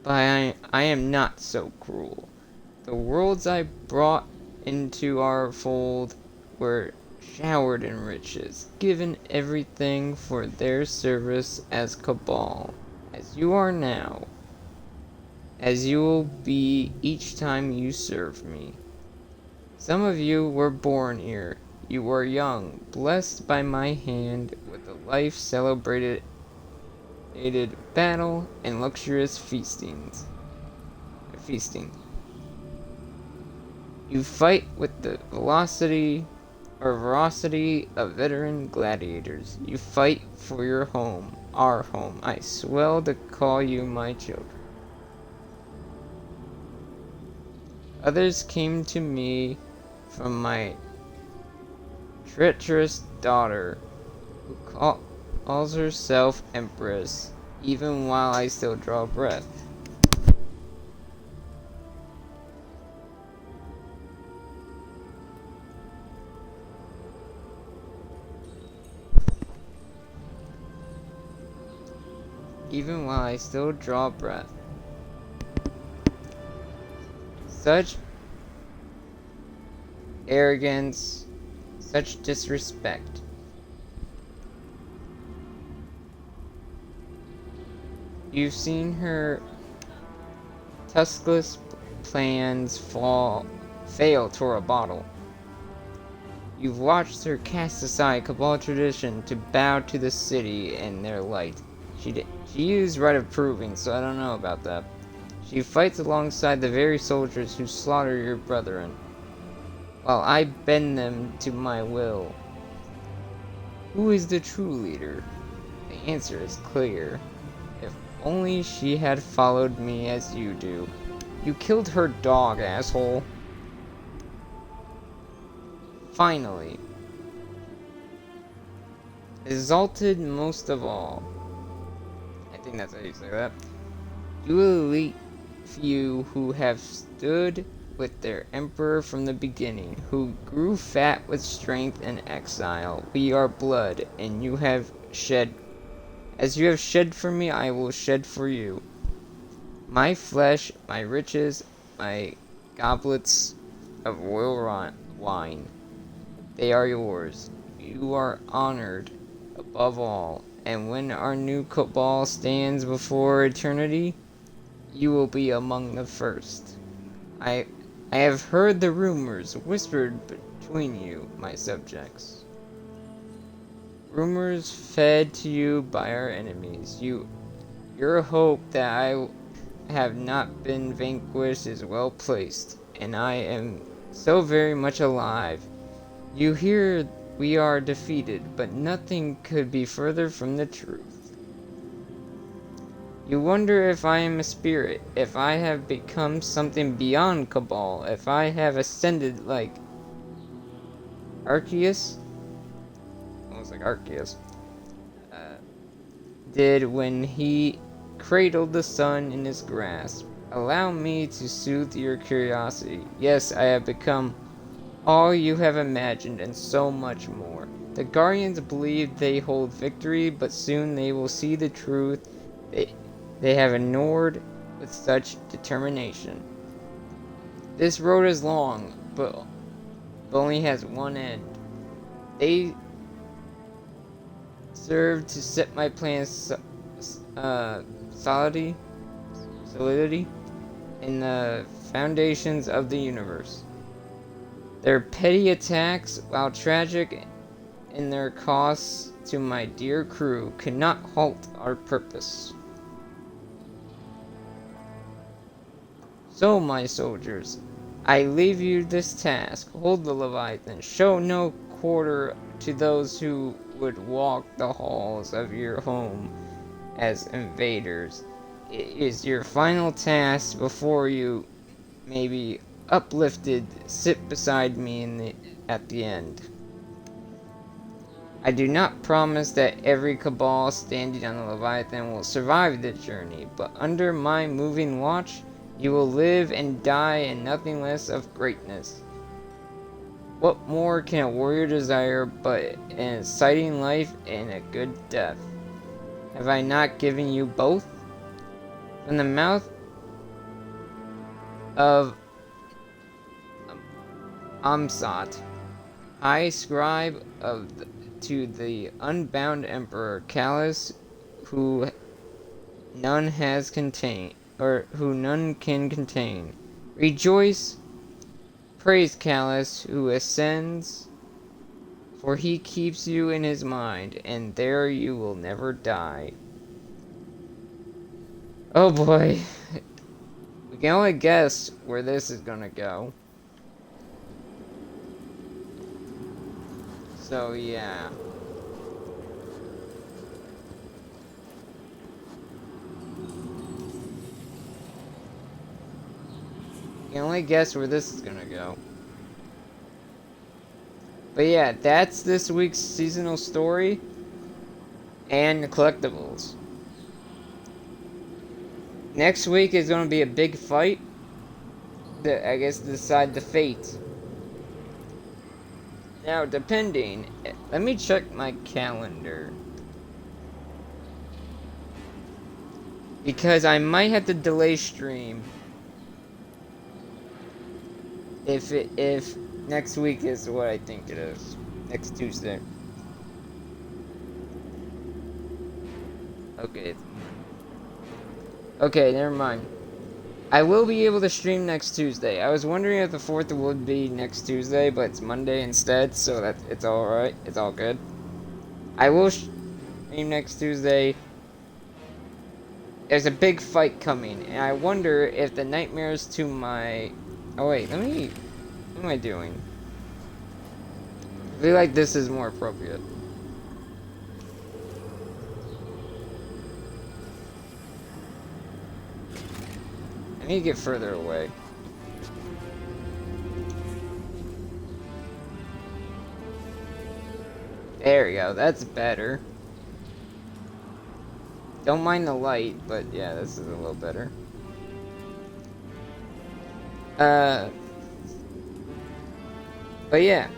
But I am not so cruel. The worlds I brought into our fold were showered in riches, given everything for their service as Cabal, as you are now, as you will be each time you serve me. Some of you were born here. You were young, blessed by my hand with a life celebrated battle and luxurious feasting. You fight with the ferocity of veteran gladiators. You fight for your home, our home. I swell to call you my children. Others came to me from my treacherous daughter, who calls herself Empress, even while I still draw breath. Even while I still draw breath. Such arrogance, such disrespect. You've seen her tuskless plans fail toward a bottle. You've watched her cast aside Cabal tradition to bow to the city and their light. She used right of proving, so I don't know about that. She fights alongside the very soldiers who slaughter your brethren, while I bend them to my will. Who is the true leader? The answer is clear. If only she had followed me as you do. You killed her dog, asshole. Finally. Exalted most of all. I think that's how you say that. You elite few who have stood with their emperor from the beginning, who grew fat with strength and exile. We are blood, and you have shed. As you have shed for me, I will shed for you. My flesh, my riches, my goblets of royal wine. They are yours. You are honored above all. And when our new Cabal stands before eternity, you will be among the first. I have heard the rumors whispered between you, my subjects. Rumors fed to you by our enemies. Your hope that I have not been vanquished is well placed, and I am so very much alive. You hear we are defeated, but nothing could be further from the truth. You wonder if I am a spirit, if I have become something beyond Cabal, if I have ascended like Arceus, almost like Arceus, did when he cradled the sun in his grasp. Allow me to soothe your curiosity. Yes, I have become all you have imagined, and so much more. The Guardians believe they hold victory, but soon they will see the truth they have ignored with such determination. This road is long, but only has one end. They serve to set my plans solidity in the foundations of the universe. Their petty attacks, while tragic in their costs to my dear crew, cannot halt our purpose. So, my soldiers, I leave you this task. Hold the Leviathan. Show no quarter to those who would walk the halls of your home as invaders. It is your final task before you may be uplifted. Sit beside me at the end. I do not promise that every Cabal standing on the Leviathan will survive the journey, but under my moving watch, you will live and die in nothing less of greatness. What more can a warrior desire but an exciting life and a good death? Have I not given you both? From the mouth of Amsat, High Scribe to the unbound Emperor Callus, who none can contain. Rejoice, praise Callus, who ascends, for he keeps you in his mind, and there you will never die. Oh boy. We can only guess where this is gonna go. So, yeah. You can only guess where this is gonna go. But yeah, that's this week's seasonal story and the collectibles. Next week is gonna be a big fight. I guess to decide the fate. Now, depending, let me check my calendar. Because I might have to delay stream. If next week is what I think it is. Next Tuesday. Okay, never mind. I will be able to stream next Tuesday. I was wondering if the 4th would be next Tuesday, but it's Monday instead, so it's alright. It's all good. I will stream next Tuesday. There's a big fight coming, and I wonder if the nightmares to my... Oh wait, what am I doing? I feel like this is more appropriate. I need to get further away. There we go, that's better. Don't mind the light, but yeah, this is a little better. But yeah.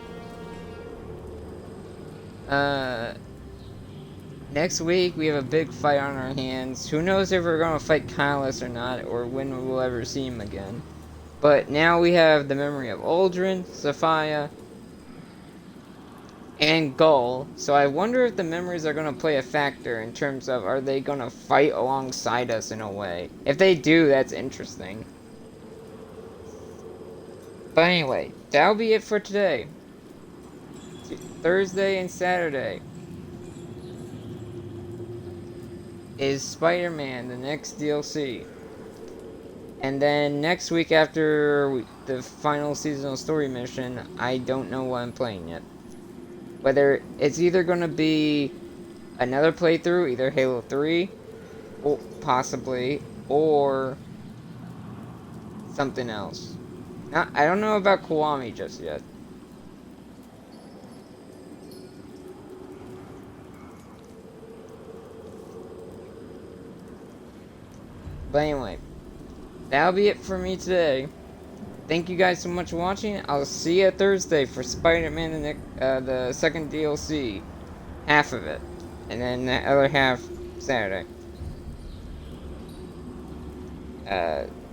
Next week we have a big fight on our hands. Who knows if we're gonna fight Caiatl or not, or when we'll ever see him again. But now we have the memory of Uldren, Sophia, and Ghaul. So I wonder if the memories are gonna play a factor in terms of, are they gonna fight alongside us in a way? If they do, that's interesting. But anyway, that'll be it for today. Thursday and Saturday is Spider-Man, the next DLC. And then next week after the final seasonal story mission, I don't know what I'm playing yet. Whether it's either going to be another playthrough, either Halo 3, or possibly, or something else. I don't know about Kiwami just yet. But anyway, that'll be it for me today. thank you guys so much for watching. I'll see you Thursday for Spider-Man, the second DLC. Half of it. And then the other half Saturday.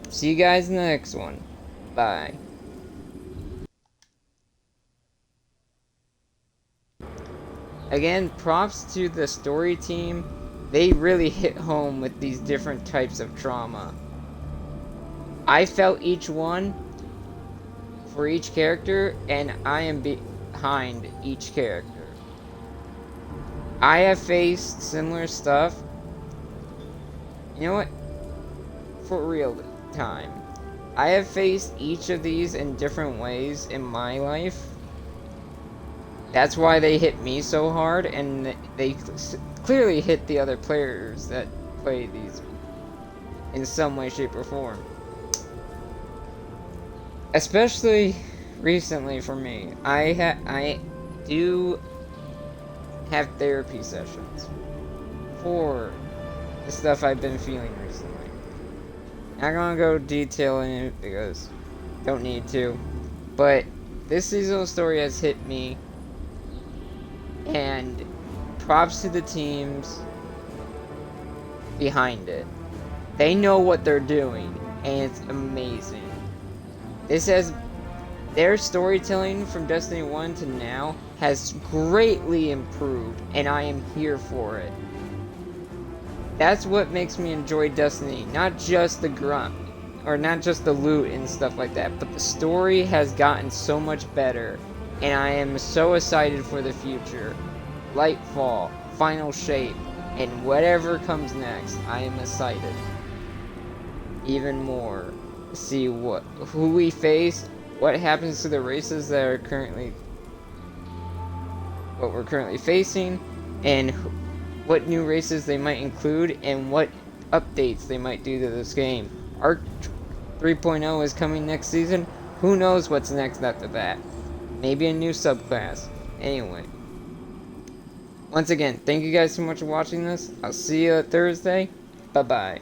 See you guys in the next one. Bye. Again, props to the story team. They really hit home with these different types of trauma. I felt each one for each character, and I am behind each character. I have faced similar stuff. You know what? For real time. I have faced each of these in different ways in my life. That's why they hit me so hard, and they clearly hit the other players that play these in some way, shape, or form. Especially recently for me. I do have therapy sessions for the stuff I've been feeling recently. Not gonna go detail in it because don't need to. But this seasonal story has hit me. And props to the teams behind it. They know what they're doing, and it's amazing. Their storytelling from Destiny 1 to now has greatly improved, and I am here for it. That's what makes me enjoy Destiny, not just the grunt, or not just the loot and stuff like that, but the story has gotten so much better. And I am so excited for the future. Lightfall, Final Shape, and whatever comes next, I am excited. Even more. See who we face, what happens to the races that are what we're currently facing, and what new races they might include, and what updates they might do to this game. Arc 3.0 is coming next season. Who knows what's next after that? Maybe a new subclass. Anyway. Once again, thank you guys so much for watching this. I'll see you Thursday. Bye-bye.